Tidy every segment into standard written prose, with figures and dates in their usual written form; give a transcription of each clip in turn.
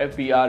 FBR,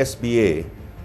SBA,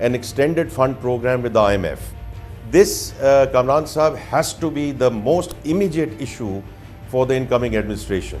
an extended fund program with the IMF. This, Kamran Sahab, has to be the most immediate issue for the incoming administration.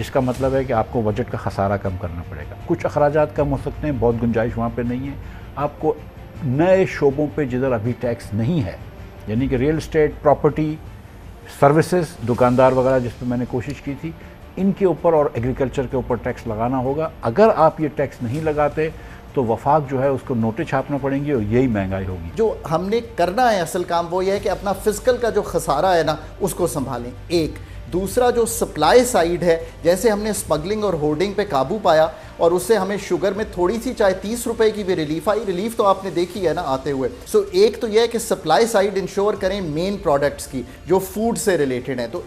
جس کا مطلب ہے کہ آپ کو budget کا خسارہ کم کرنا پڑے گا. کچھ اخراجات کم ہو سکتے ہیں, بہت گنجائش وہاں پہ نہیں ہے. آپ کو نئے شعبوں پہ جدھر ابھی ٹیکس نہیں ہے, یعنی کہ ریئل اسٹیٹ, پراپرٹی, سروسز, دکاندار وغیرہ جس پہ میں نے کوشش کی تھی, ان کے اوپر اور ایگریکلچر کے اوپر ٹیکس لگانا ہوگا. اگر آپ یہ ٹیکس نہیں لگاتے تو وفاق جو ہے اس کو نوٹیں چھاپنا پڑیں گی اور یہی مہنگائی ہوگی. جو ہم نے کرنا ہے اصل کام وہ یہ ہے کہ اپنا فزیکل کا جو خسارہ ہے نا اس کو سنبھالیں. ایک دوسرا جو سپلائی سائیڈ ہے, جیسے ہم نے اسمگلنگ اور ہورڈنگ پہ قابو پایا اور اس سے ہمیں شوگر میں تھوڑی سی چاہے 30 روپے کی بھی ریلیف آئی, ریلیف تو آپ نے دیکھی ہے نا آتے ہوئے. سو ایک تو یہ ہے کہ سپلائی سائیڈ انشور کریں مین پروڈکٹس کی جو فوڈ سے ریلیٹڈ ہیں, تو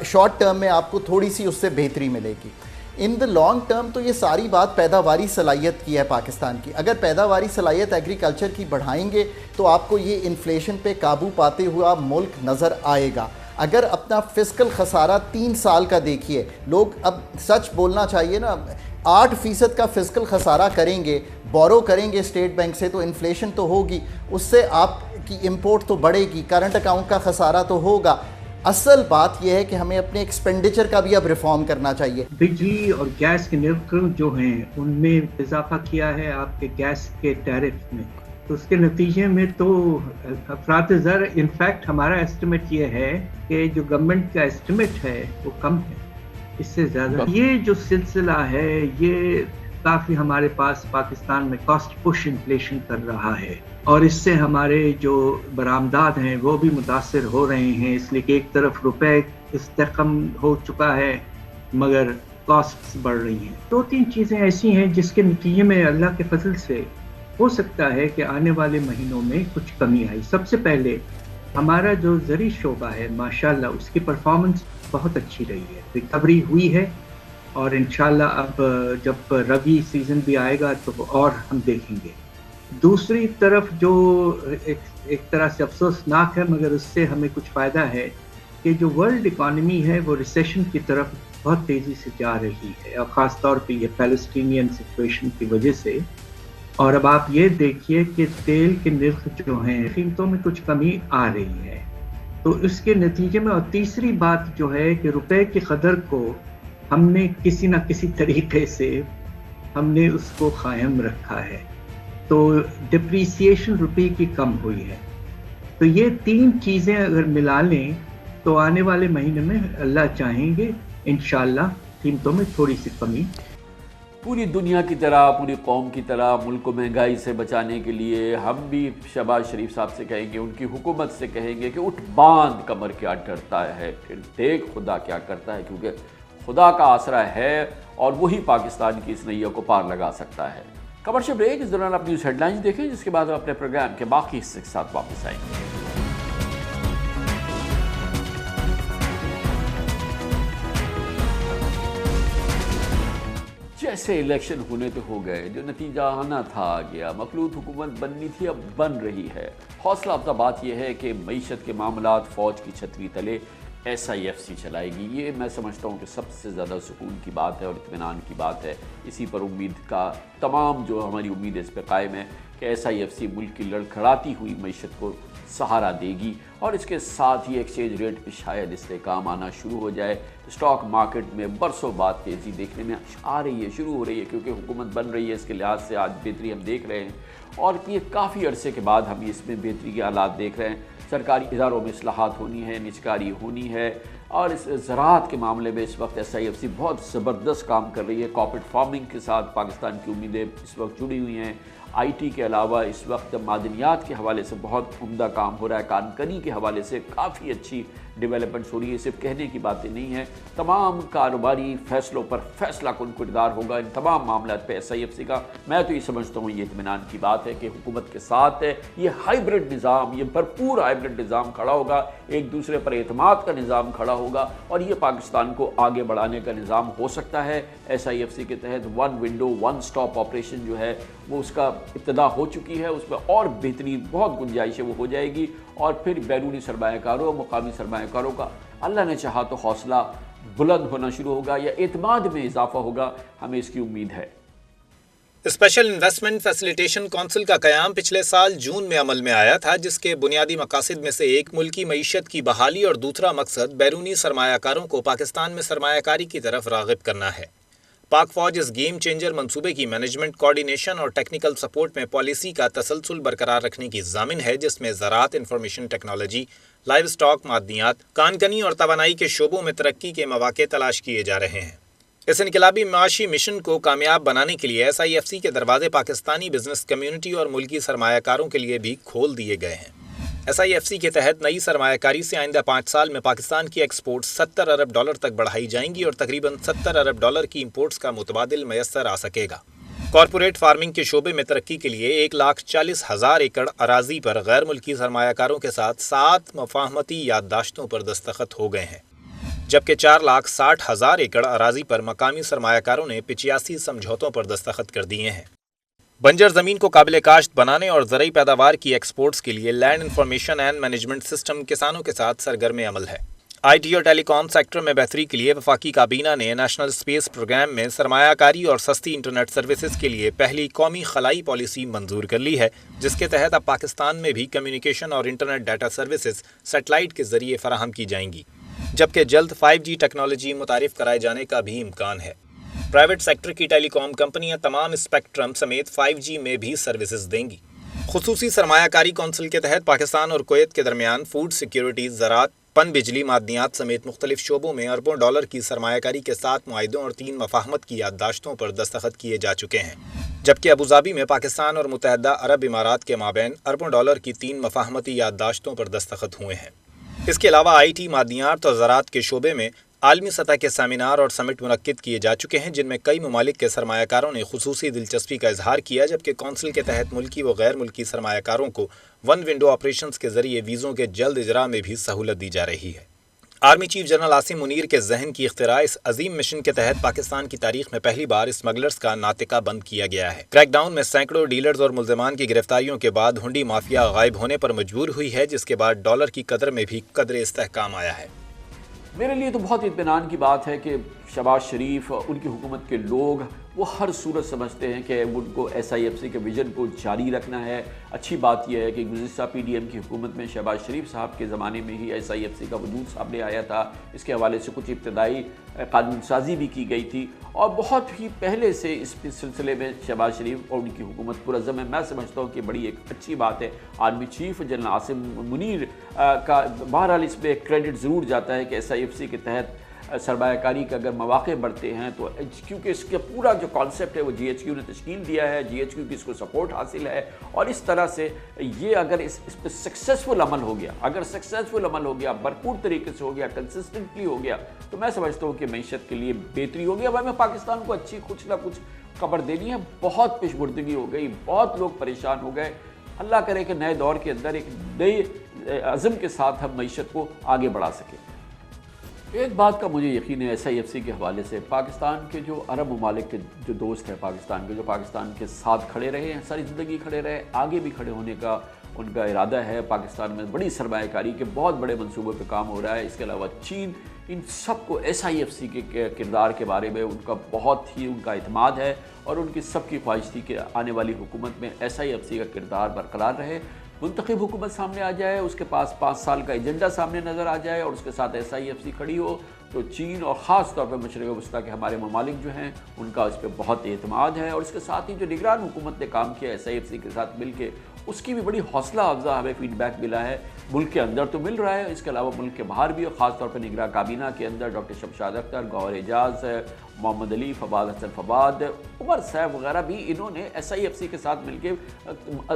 شارٹ ٹرم میں آپ کو تھوڑی سی اس سے بہتری ملے گی. ان دا لانگ ٹرم تو یہ ساری بات پیداواری صلاحیت کی ہے پاکستان کی. اگر پیداواری صلاحیت ایگریکلچر کی بڑھائیں گے تو آپ کو یہ انفلیشن پہ قابو پاتے ہوا ملک نظر آئے گا. اگر اپنا فسکل خسارہ 3 سال کا دیکھیے, لوگ اب سچ بولنا چاہیے نا, 8% کا فسکل خسارہ کریں گے, بورو کریں گے اسٹیٹ بینک سے, تو انفلیشن تو ہوگی, اس سے آپ کی امپورٹ تو بڑھے گی, کرنٹ اکاؤنٹ کا خسارہ تو ہوگا. اصل بات یہ ہے کہ ہمیں اپنے ایکسپینڈیچر کا بھی اب ریفارم کرنا چاہیے. بجلی اور گیس کے نرخ جو ہیں ان میں اضافہ کیا ہے آپ کے گیس کے ٹیرف میں, تو اس کے نتیجے میں تو افراط زر, انفیکٹ ہمارا ایسٹیمیٹ یہ ہے کہ جو گورنمنٹ کا ایسٹیمیٹ ہے وہ کم ہے, اس سے زیادہ. یہ جو سلسلہ ہے یہ کافی ہمارے پاس پاکستان میں کاسٹ پش انفلیشن کر رہا ہے, اور اس سے ہمارے جو برآمدات ہیں وہ بھی متاثر ہو رہے ہیں, اس لیے کہ ایک طرف روپے استحکام ہو چکا ہے مگر کاسٹس بڑھ رہی ہیں. 2-3 چیزیں ایسی ہیں جس کے نتیجے میں اللہ کے فضل سے ہو سکتا ہے کہ آنے والے مہینوں میں کچھ کمی آئی. سب سے پہلے ہمارا جو زرعی شعبہ ہے ماشاءاللہ اس کی پرفارمنس بہت اچھی رہی ہے, ریکوری ہوئی ہے, اور انشاءاللہ اب جب روی سیزن بھی آئے گا تو اور ہم دیکھیں گے. دوسری طرف جو ایک طرح سے افسوسناک ہے مگر اس سے ہمیں کچھ فائدہ ہے کہ جو ورلڈ اکانومی ہے وہ ریسیشن کی طرف بہت تیزی سے جا رہی ہے, اور خاص طور پہ یہ پیلسٹینین سچویشن کی وجہ سے. اور اب آپ یہ دیکھیے کہ تیل کے نرخ جو ہیں قیمتوں میں کچھ کمی آ رہی ہے, تو اس کے نتیجے میں. اور تیسری بات جو ہے کہ روپے کی قدر کو ہم نے کسی نہ کسی طریقے سے ہم نے اس کو قائم رکھا ہے, تو ڈپریسیشن روپے کی کم ہوئی ہے. تو یہ 3 چیزیں اگر ملا لیں تو آنے والے مہینے میں اللہ چاہیں گے انشاءاللہ قیمتوں میں تھوڑی سی کمی. پوری دنیا کی طرح, پوری قوم کی طرح ملک کو مہنگائی سے بچانے کے لیے ہم بھی شہباز شریف صاحب سے کہیں گے, ان کی حکومت سے کہیں گے کہ اٹھ باندھ کمر کیا ڈرتا ہے, پھر دیکھ خدا کیا کرتا ہے, کیونکہ خدا کا آسرا ہے اور وہی پاکستان کی اس نیا کو پار لگا سکتا ہے. کمرشل بریک, اس دوران آپ نیوز ہیڈ لائنز دیکھیں, جس کے بعد ہم اپنے پروگرام کے باقی حصے کے ساتھ واپس آئیں گے. جیسے الیکشن ہونے تو ہو گئے, جو نتیجہ آنا تھا آ گیا, مخلوط حکومت بننی تھی اب بن رہی ہے. حوصلہ افزا بات یہ ہے کہ معیشت کے معاملات فوج کی چھتری تلے SIFC چلائے گی. یہ میں سمجھتا ہوں کہ سب سے زیادہ سکون کی بات ہے اور اطمینان کی بات ہے. اسی پر امید کا تمام جو ہماری امید ہے اس پہ قائم ہے کہ SIFC ملک کی لڑکھڑاتی ہوئی معیشت کو سہارا دے گی, اور اس کے ساتھ ہی ایکسچینج ریٹ پہ شاید استحکام آنا شروع ہو جائے. اسٹاک مارکیٹ میں برسوں بعد تیزی دیکھنے میں آ رہی ہے, شروع ہو رہی ہے, کیونکہ حکومت بن رہی ہے. اس کے لحاظ سے آج بہتری ہم دیکھ رہے ہیں, اور یہ کافی عرصے کے بعد ہم اس میں بہتری کے حالات دیکھ رہے ہیں. سرکاری اداروں میں اصلاحات ہونی ہے, نجکاری ہونی ہے, اور اس زراعت کے معاملے میں اس وقت SIFC بہت زبردست کام کر رہی ہے. کارپوریٹ فارمنگ کے ساتھ پاکستان کی امیدیں اس وقت جڑی ہوئی ہیں. IT کے علاوہ اس وقت معدنیات کے حوالے سے بہت عمدہ کام ہو رہا ہے. کانکنی کے حوالے سے کافی اچھی ڈیولپمنٹس ہو رہی ہے. صرف کہنے کی باتیں نہیں ہیں, تمام کاروباری فیصلوں پر فیصلہ کن کردار ہوگا ان تمام معاملات پہ SIFC کا. میں تو یہ سمجھتا ہوں یہ اطمینان کی بات ہے کہ حکومت کے ساتھ ہے یہ ہائیبرڈ نظام, یہ بھرپور ہائیبرڈ نظام کھڑا ہوگا, ایک دوسرے پر اعتماد کا نظام کھڑا ہوگا, اور یہ پاکستان کو آگے بڑھانے کا نظام ہو سکتا ہے. SIFC کے تحت 1 ونڈو 1 سٹاپ آپریشن جو ہے وہ اس کا ابتدا ہو چکی ہے. اس میں اور بہتری بہت گنجائش ہے وہ ہو جائے گی, اور پھر بیرونی سرمایہ کاروں اور مقامی سرمایہ کاروں کا اللہ نے چاہا تو حوصلہ بلند ہونا شروع ہوگا یا اعتماد میں اضافہ ہوگا. ہمیں اس کی امید ہے. اسپیشل انویسٹمنٹ فیسیلیٹیشن کونسل کا قیام پچھلے سال جون میں عمل میں آیا تھا، جس کے بنیادی مقاصد میں سے ایک ملکی معیشت کی بحالی اور دوسرا مقصد بیرونی سرمایہ کاروں کو پاکستان میں سرمایہ کاری کی طرف راغب کرنا ہے۔ پاک فوج اس گیم چینجر منصوبے کی مینجمنٹ، کوارڈینیشن اور ٹیکنیکل سپورٹ میں پالیسی کا تسلسل برقرار رکھنے کی ضامن ہے، جس میں زراعت، انفارمیشن ٹیکنالوجی، لائیو اسٹاک، معدنیات، کان کنی اور توانائی کے شعبوں میں ترقی کے مواقع تلاش کیے جا رہے ہیں۔ اس انقلابی معاشی مشن کو کامیاب بنانے کے لیے SIFC کے دروازے پاکستانی بزنس کمیونٹی اور ملکی سرمایہ کاروں کے لیے بھی کھول دیے گئے ہیں۔ SIFC کے تحت نئی سرمایہ کاری سے آئندہ 5 سال میں پاکستان کی ایکسپورٹ $70 ارب تک بڑھائی جائیں گی اور تقریباً $70 ارب کی امپورٹس کا متبادل میسر آ سکے گا۔ کارپوریٹ فارمنگ کے شعبے میں ترقی کے لیے 1,40,000 ایکڑ اراضی پر غیر ملکی سرمایہ کاروں کے ساتھ 7 مفاہمتی یادداشتوں پر دستخط ہو گئے ہیں، جبکہ 4,60,000 ایکڑ اراضی پر مقامی سرمایہ کاروں نے 85 سمجھوتوں پر دستخط کر دیے ہیں۔ بنجر زمین کو قابل کاشت بنانے اور زرعی پیداوار کی ایکسپورٹس کے لیے land information and management system کسانوں کے ساتھ سرگرم عمل ہے۔ IT اور ٹیلی کام سیکٹر میں بہتری کے لیے وفاقی کابینہ نے نیشنل اسپیس پروگرام میں سرمایہ کاری اور سستی انٹرنیٹ سروسز کے لیے پہلی قومی خلائی پالیسی منظور کر لی ہے، جس کے تحت اب پاکستان میں بھی کمیونیکیشن اور انٹرنیٹ ڈیٹا سروسز سیٹلائٹ کے ذریعے فراہم کی جائیں گی، جبکہ جلد 5G ٹیکنالوجی متعارف کرائے جانے کا بھی امکان ہے۔ پرائیویٹ سیکٹر کی ٹیلی کام کمپنیاں تمام اسپیکٹرم سمیت 5G میں بھی سروسز دیں گی۔ خصوصی سرمایہ کاری کونسل کے تحت پاکستان اور کویت کے درمیان فوڈ سیکیورٹی، زراعت، پن بجلی، معدنیات سمیت مختلف شعبوں میں اربوں ڈالر کی سرمایہ کاری کے 7 معاہدوں اور 3 مفاہمت کی یادداشتوں پر دستخط کیے جا چکے ہیں، جبکہ ابوظہبی میں پاکستان اور متحدہ عرب امارات کے مابین اربوں ڈالر کی 3 مفاہمتی یادداشتوں پر دستخط ہوئے ہیں۔ اس کے علاوہ IT، معدنیات اور زراعت کے شعبے میں عالمی سطح کے سیمینار اور سمٹ منعقد کیے جا چکے ہیں، جن میں کئی ممالک کے سرمایہ کاروں نے خصوصی دلچسپی کا اظہار کیا، جبکہ کونسل کے تحت ملکی و غیر ملکی سرمایہ کاروں کو ون ونڈو آپریشنز کے ذریعے ویزوں کے جلد اجراء میں بھی سہولت دی جا رہی ہے۔ Army chief general Asim Munir کے ذہن کی اختراع اس عظیم مشن کے تحت پاکستان کی تاریخ میں پہلی بار اسمگلرز کا ناطقہ بند کیا گیا ہے۔ کریک ڈاؤن میں سینکڑوں ڈیلرز اور ملزمان کی گرفتاریوں کے بعد ہنڈی مافیا غائب ہونے پر مجبور ہوئی ہے، جس کے بعد ڈالر کی قدر میں بھی قدر استحکام آیا ہے۔ میرے لیے تو بہت اطمینان کی بات ہے کہ شہباز شریف، ان کی حکومت کے لوگ، وہ ہر صورت سمجھتے ہیں کہ ان کو SIFC کے ویژن کو جاری رکھنا ہے۔ اچھی بات یہ ہے کہ گزشتہ PDM کی حکومت میں شہباز شریف صاحب کے زمانے میں ہی SIFC کا وجود سامنے آیا تھا۔ اس کے حوالے سے کچھ ابتدائی قانون سازی بھی کی گئی تھی، اور بہت ہی پہلے سے اس سلسلے میں شہباز شریف اور ان کی حکومت پرعزم ہے۔ میں سمجھتا ہوں کہ بڑی ایک اچھی بات ہے۔ Army chief general Asim Munir کا بہرحال اس میں کریڈٹ ضرور جاتا ہے کہ SIFC کے تحت سرمایہ کاری کے اگر مواقع بڑھتے ہیں تو کیونکہ اس کا پورا جو کانسیپٹ ہے وہ GHQ نے تشکیل دیا ہے، GHQ کی اس کو سپورٹ حاصل ہے، اور اس طرح سے یہ اگر اس پہ سکسیسفل عمل ہو گیا، اگر سکسیسفل عمل ہو گیا، بھرپور طریقے سے ہو گیا، کنسسٹنٹلی ہو گیا، تو میں سمجھتا ہوں کہ معیشت کے لیے بہتری ہوگی۔ اب ہمیں پاکستان کو اچھی کچھ نہ کچھ خبر دینی ہے۔ بہت پیشبردگی ہو گئی، بہت لوگ پریشان ہو گئے۔ اللہ کرے کہ نئے دور کے اندر ایک نئے عزم کے ساتھ ہم معیشت کو آگے بڑھا سکیں۔ ایک بات کا مجھے یقین ہے SIFC کے حوالے سے، پاکستان کے جو عرب ممالک کے جو دوست ہیں پاکستان کے، جو پاکستان کے ساتھ کھڑے رہے ہیں، ساری زندگی کھڑے رہے، آگے بھی کھڑے ہونے کا ان کا ارادہ ہے۔ پاکستان میں بڑی سرمایہ کاری کے بہت بڑے منصوبوں پہ کام ہو رہا ہے۔ اس کے علاوہ چین، ان سب کو SIFC کے کردار کے بارے میں ان کا بہت ہی ان کا اعتماد ہے، اور ان کی سب کی خواہش تھی کہ آنے والی حکومت میں SIFC کا کردار برقرار رہے، منتخب حکومت سامنے آ جائے، اس کے پاس 5 سال کا ایجنڈا سامنے نظر آ جائے، اور اس کے ساتھ SIFC کھڑی ہو، تو چین اور خاص طور پہ مشرق وسطیٰ کے ہمارے ممالک جو ہیں ان کا اس پہ بہت اعتماد ہے۔ اور اس کے ساتھ ہی جو نگران حکومت نے کام کیا SIFC کے ساتھ مل کے، اس کی بھی بڑی حوصلہ افزا ہمیں فیڈ بیک ملا ہے۔ ملک کے اندر تو مل رہا ہے، اس کے علاوہ ملک کے باہر بھی، اور خاص طور پہ نگراں کابینہ کے اندر ڈاکٹر شمشاد اختر، گوہر اعجاز، محمد علی، فواد حسن فواد، عمر صاحب وغیرہ بھی، انہوں نے SIFC کے ساتھ مل کے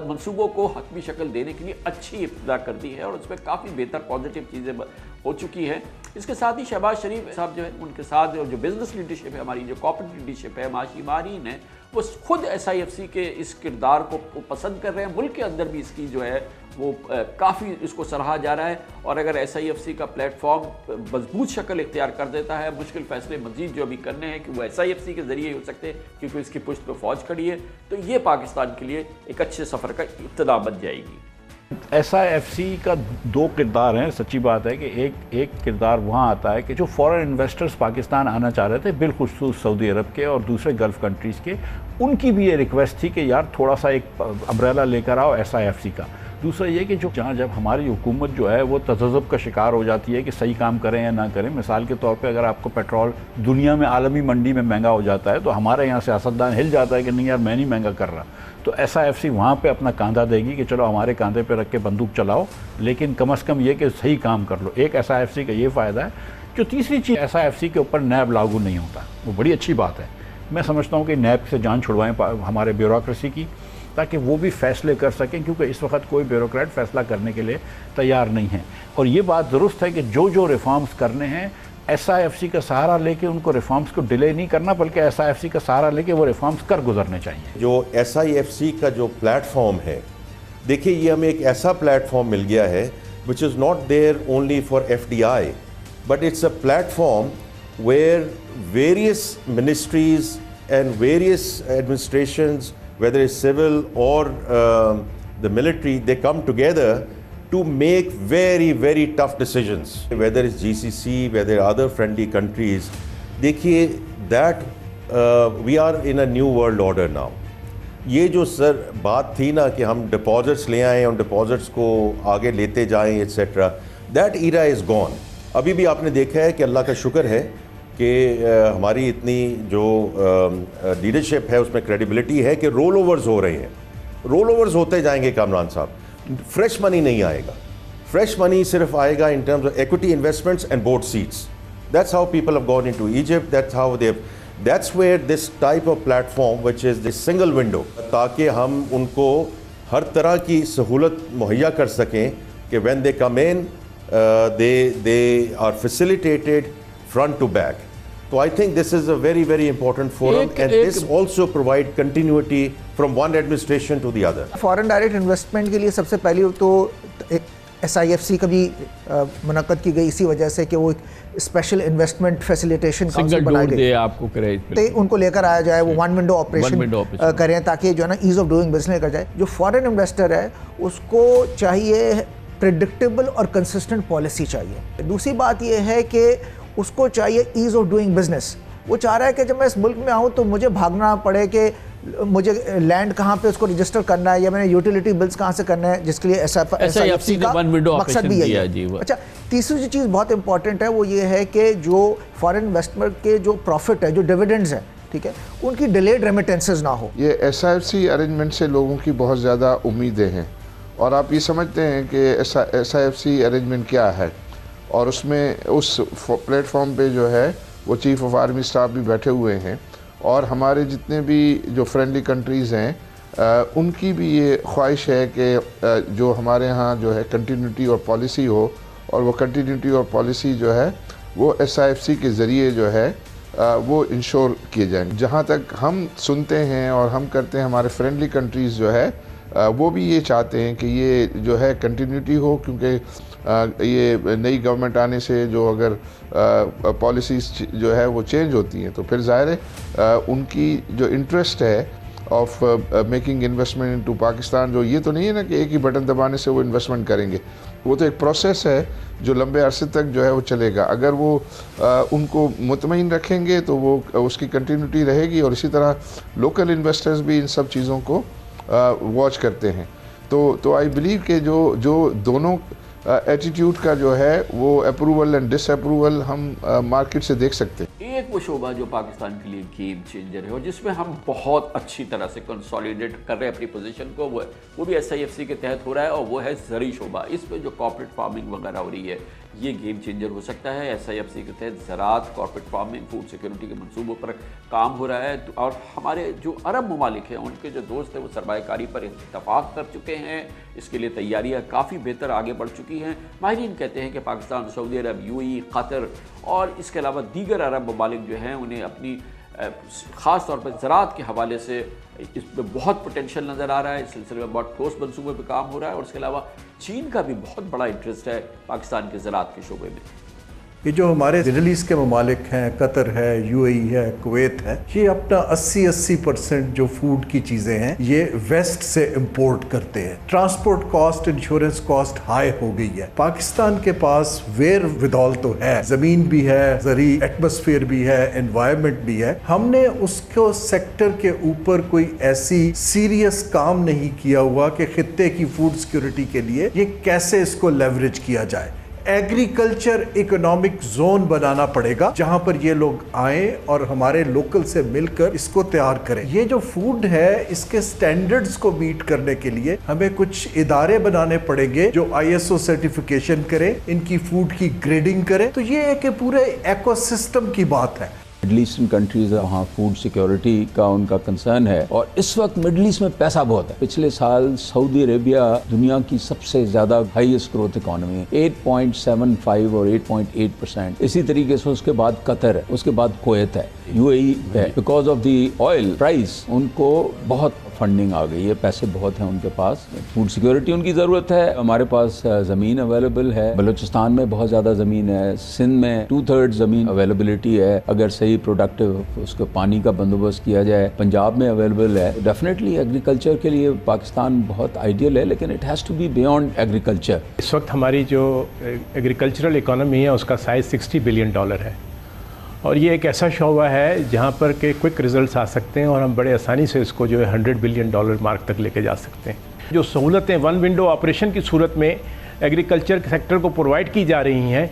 منصوبوں کو حتمی شکل دینے کے لیے اچھی ابتدا کر دی ہے، اور اس میں کافی بہتر پازیٹیو چیزیں ہو چکی ہیں۔ اس کے ساتھ ہی شہباز شریف صاحب جو ہے، ان کے ساتھ جو بزنس لیڈرشپ ہے، ہماری جو کارپوریٹ لیڈرشپ ہے، معاشی ماہرین ہیں، وہ خود SIFC کے اس کردار کو پسند کر رہے ہیں۔ ملک کے اندر بھی اس کی جو ہے وہ کافی اس کو سراہا جا رہا ہے، اور اگر SIFC کا پلیٹ فارم مضبوط شکل اختیار کر دیتا ہے، مشکل فیصلے مزید جو ابھی کرنے ہیں کہ وہ SIFC کے ذریعے ہی ہو سکتے ہیں کیونکہ اس کی پشت پہ فوج کھڑی ہے، تو یہ پاکستان کے لیے ایک اچھے سفر کا ابتدا بن جائے گی۔ SIFC کا دو کردار ہیں. سچی بات ہے کہ ایک کردار وہاں آتا ہے کہ جو فورن انویسٹرز پاکستان آنا چاہ رہے تھے بالخصوص سعودی عرب کے اور دوسرے گلف کنٹریز کے, ان کی بھی یہ ریکویسٹ تھی کہ یار تھوڑا سا ایک امبریلا لے کر آؤ SIFC کا. دوسرا یہ کہ جہاں جب ہماری حکومت جو ہے وہ تذبذب کا شکار ہو جاتی ہے کہ صحیح کام کریں یا نہ کریں, مثال کے طور پہ اگر آپ کو پیٹرول دنیا میں عالمی منڈی میں مہنگا ہو جاتا ہے تو ہمارے یہاں سیاستدان ہل جاتا ہے کہ نہیں یار میں نہیں مہنگا کر رہا, تو SIFC وہاں پہ اپنا کاندھا دے گی کہ چلو ہمارے کاندھے پہ رکھ کے بندوق چلاؤ, لیکن کم از کم یہ کہ صحیح کام کر لو. ایک SIFC کا یہ فائدہ ہے. جو تیسری چیز, SIFC کے اوپر نیب لاگو نہیں ہوتا, وہ بڑی اچھی بات ہے. میں سمجھتا ہوں کہ نیب سے جان چھڑوائیں ہمارے بیوروکریسی کی, تاکہ وہ بھی فیصلے کر سکیں, کیونکہ اس وقت کوئی بیوروکریٹ فیصلہ کرنے کے لیے تیار نہیں ہے. اور یہ بات درست ہے کہ جو ریفارمز کرنے ہیں SIFC کا سہارا لے کے ان کو ریفارمز کو ڈیلے نہیں کرنا, بلکہ SIFC کا سہارا لے کے وہ ریفارمز کر گزرنے چاہیے. جو SIFC کا جو پلیٹ فارم ہے, دیکھیے یہ ہمیں ایک ایسا پلیٹ فارم مل گیا ہے which is not there only for FDI, but it's a platform where various ministries and various administrations, whether it's civil or the military, they come together to make very, very tough decisions. Whether it's GCC, whether other friendly countries, دیکھیے that we are in a new world order now. یہ جو سر بات تھی نا کہ ہم deposits لے آئیں اور ڈپازٹس کو آگے لیتے جائیں etcetera, that era is gone. ابھی بھی آپ نے دیکھا ہے کہ اللہ کا شکر ہے کہ ہماری اتنی جو لیڈرشپ ہے اس میں کریڈیبلٹی ہے کہ رول اوورز ہو رہے ہیں. رول اوورز ہوتے جائیں گے کامران صاحب, فریش منی نہیں آئے گا. فریش منی صرف آئے گا in terms of equity investments and board seats. That's how people have gone into Egypt, that's how they, that's where this type of platform which is this single window, تاکہ ہم ان کو ہر طرح کی سہولت مہیا کر سکیں کہ when they come in they are facilitated front to back. So I think this is a very, very important forum, and this also provide continuity from one administration to the other. Foreign direct investment کے لیے سب سے پہلی تو ایک SIFC کا بھی منعقد کی گئی اسی وجہ سے کہ وہ ایک اسپیشل انویسٹمنٹ فیسیلیٹیشن کاؤنسل بنائی گئی, آپ کو کرے ان کو لے کر آیا جائے, وہ ون ونڈو آپریشن کریں تاکہ جو ہے نا ایز آف ڈوئنگ بزنس کر جائے. جو فارن انویسٹر ہے اس کو چاہیے پریڈکٹیبل اور کنسسٹنٹ پالیسی چاہیے. دوسری بات یہ ہے کہ اس کو چاہیے ایز آف ڈوئنگ بزنس. وہ چاہ رہا ہے کہ جب میں اس ملک میں آؤں تو مجھے بھاگنا پڑے کہ مجھے لینڈ کہاں پہ اس کو رجسٹر کرنا ہے, یا میں نے یوٹیلیٹی بلز کہاں سے کرنا ہے, جس کے لیے SIFC کا مقصد بھی ہے. اچھا, تیسری جو چیز بہت امپورٹنٹ ہے وہ یہ ہے کہ جو فارن انویسٹمنٹ کے جو پروفٹ ہے, جو ڈیویڈنڈز ہیں, ٹھیک ہے, ان کی ڈیلیڈ ریمیٹنسز نہ ہو. یہ SIFC ارینجمنٹ سے لوگوں کی بہت زیادہ امیدیں ہیں, اور آپ یہ سمجھتے ہیں کہ SIFC ارینجمنٹ کیا ہے, اور اس میں اس پلیٹ فارم پہ جو ہے وہ چیف آف آرمی اسٹاف بھی بیٹھے ہوئے ہیں, اور ہمارے جتنے بھی جو فرینڈلی کنٹریز ہیں ان کی بھی یہ خواہش ہے کہ جو ہمارے ہاں جو ہے کنٹینیوٹی اور پالیسی ہو, اور وہ کنٹینیوٹی اور پالیسی جو ہے وہ SIFC کے ذریعے جو ہے وہ انشور کیے جائیں. جہاں تک ہم سنتے ہیں اور ہم کرتے ہیں, ہمارے فرینڈلی کنٹریز جو ہے وہ بھی یہ چاہتے ہیں کہ یہ جو ہے کنٹینیوٹی ہو, کیونکہ یہ نئی گورنمنٹ آنے سے جو اگر پالیسیز جو ہے وہ چینج ہوتی ہیں تو پھر ظاہر ہے ان کی جو انٹرسٹ ہے of making investment into Pakistan, جو یہ تو نہیں ہے نا کہ ایک ہی بٹن دبانے سے وہ انویسٹمنٹ کریں گے. وہ تو ایک پروسیس ہے جو لمبے عرصے تک جو ہے وہ چلے گا. اگر وہ ان کو مطمئن رکھیں گے تو وہ اس کی کنٹینیوٹی رہے گی, اور اسی طرح لوکل انویسٹرز بھی ان سب چیزوں کو واچ کرتے ہیں. تو آئی بلیو کہ جو دونوں ایٹیٹیوڈ کا جو ہے وہ اپروول اینڈ ڈس اپروول ہم مارکیٹ سے دیکھ سکتے ہیں. ایک وہ شعبہ جو پاکستان کے لیے گیم چینجر ہے اور جس میں ہم بہت اچھی طرح سے کنسالیڈیٹ کر رہے ہیں اپنی پوزیشن کو, وہ بھی SIFC کے تحت ہو رہا ہے, اور وہ ہے زرعی شعبہ. اس میں جو کارپوریٹ فارمنگ وغیرہ ہو رہی ہے یہ گیم چینجر ہو سکتا ہے. SIFC کے تحت زراعت, کارپوریٹ فارمنگ, فوڈ سیکورٹی کے منصوبوں پر کام ہو رہا ہے, اور ہمارے جو عرب ممالک ہیں ان کے جو دوست ہیں وہ سرمایہ کاری پر اتفاق کر چکے ہیں. اس کے لیے تیاریاں کافی بہتر آگے بڑھ چکی ہیں. ماہرین کہتے ہیں کہ پاکستان, سعودی عرب, UAE, قطر اور اس کے علاوہ دیگر عرب ممالک جو ہیں انہیں اپنی خاص طور پر زراعت کے حوالے سے اس میں بہت پوٹینشیل نظر آ رہا ہے. اس سلسلے میں بہت ٹھوس منصوبے پہ کام ہو رہا ہے, اور اس کے علاوہ چین کا بھی بہت بڑا انٹرسٹ ہے پاکستان کے زراعت کے شعبے میں. یہ جو ہمارے مڈل ایسٹ کے ممالک ہیں، قطر ہے، UAE ہے، کویت ہے، یہ اپنا 80% جو فوڈ کی چیزیں ہیں یہ ویسٹ سے امپورٹ کرتے ہیں. Transport cost, insurance cost high ہو گئی ہے. پاکستان کے پاس ویئر ودال تو ہے، زمین بھی ہے، زرعی ایٹماسفیئر بھی ہے، انوائرمنٹ بھی ہے. ہم نے اس کو سیکٹر کے اوپر کوئی ایسی سیریس کام نہیں کیا ہوا کہ خطے کی فوڈ سیکورٹی کے لیے یہ کیسے اس کو لیوریج کیا جائے. ایگریکلچر اکنامک زون بنانا پڑے گا جہاں پر یہ لوگ آئیں اور ہمارے لوکل سے مل کر اس کو تیار کریں. یہ جو فوڈ ہے اس کے سٹینڈرڈز کو میٹ کرنے کے لیے ہمیں کچھ ادارے بنانے پڑیں گے جو ISO سرٹیفیکیشن کریں، ان کی فوڈ کی گریڈنگ کریں. تو یہ ایک پورے ایکو سسٹم کی بات ہے. مڈل ایسٹرن کنٹریز وہاں فوڈ سیکیورٹی کا ان کا کنسرن ہے، اور اس وقت مڈل ایسٹ میں پیسہ بہت ہے. پچھلے سال سعودی عربیہ دنیا کی سب سے زیادہ ہائیسٹ گروتھ اکانومی ہے، 8.75 اور 8.8%. اسی طریقے سے اس کے بعد قطر ہے، اس کے بعد کویت ہے، UAE ہے. Because of the oil price ان کو بہت فنڈنگ آ گئی ہے، پیسے بہت ہیں ان کے پاس. فوڈ سیکیورٹی ان کی ضرورت ہے. ہمارے پاس زمین اویلیبل ہے، بلوچستان میں بہت زیادہ زمین ہے، سندھ میں 2/3 زمین اویلیبلٹی ہے اگر صحیح پروڈکٹیو اس کو پانی کا بندوبست کیا جائے. پنجاب میں اویلیبل ہے. ڈیفینیٹلی ایگریکلچر کے لیے پاکستان بہت آئیڈیل ہے، لیکن it has to be beyond agriculture. اس وقت ہماری جو ایگریکلچرل اکانومی ہے اس کا سائز $60 بلین ہے، اور یہ ایک ایسا شعبہ ہے جہاں پر کہ کوئک ریزلٹس آ سکتے ہیں، اور ہم بڑے آسانی سے اس کو جو ہے $100 بلین مارک تک لے کے جا سکتے ہیں. جو سہولتیں ون ونڈو آپریشن کی صورت میں ایگریکلچر سیکٹر کو پرووائڈ کی جا رہی ہیں،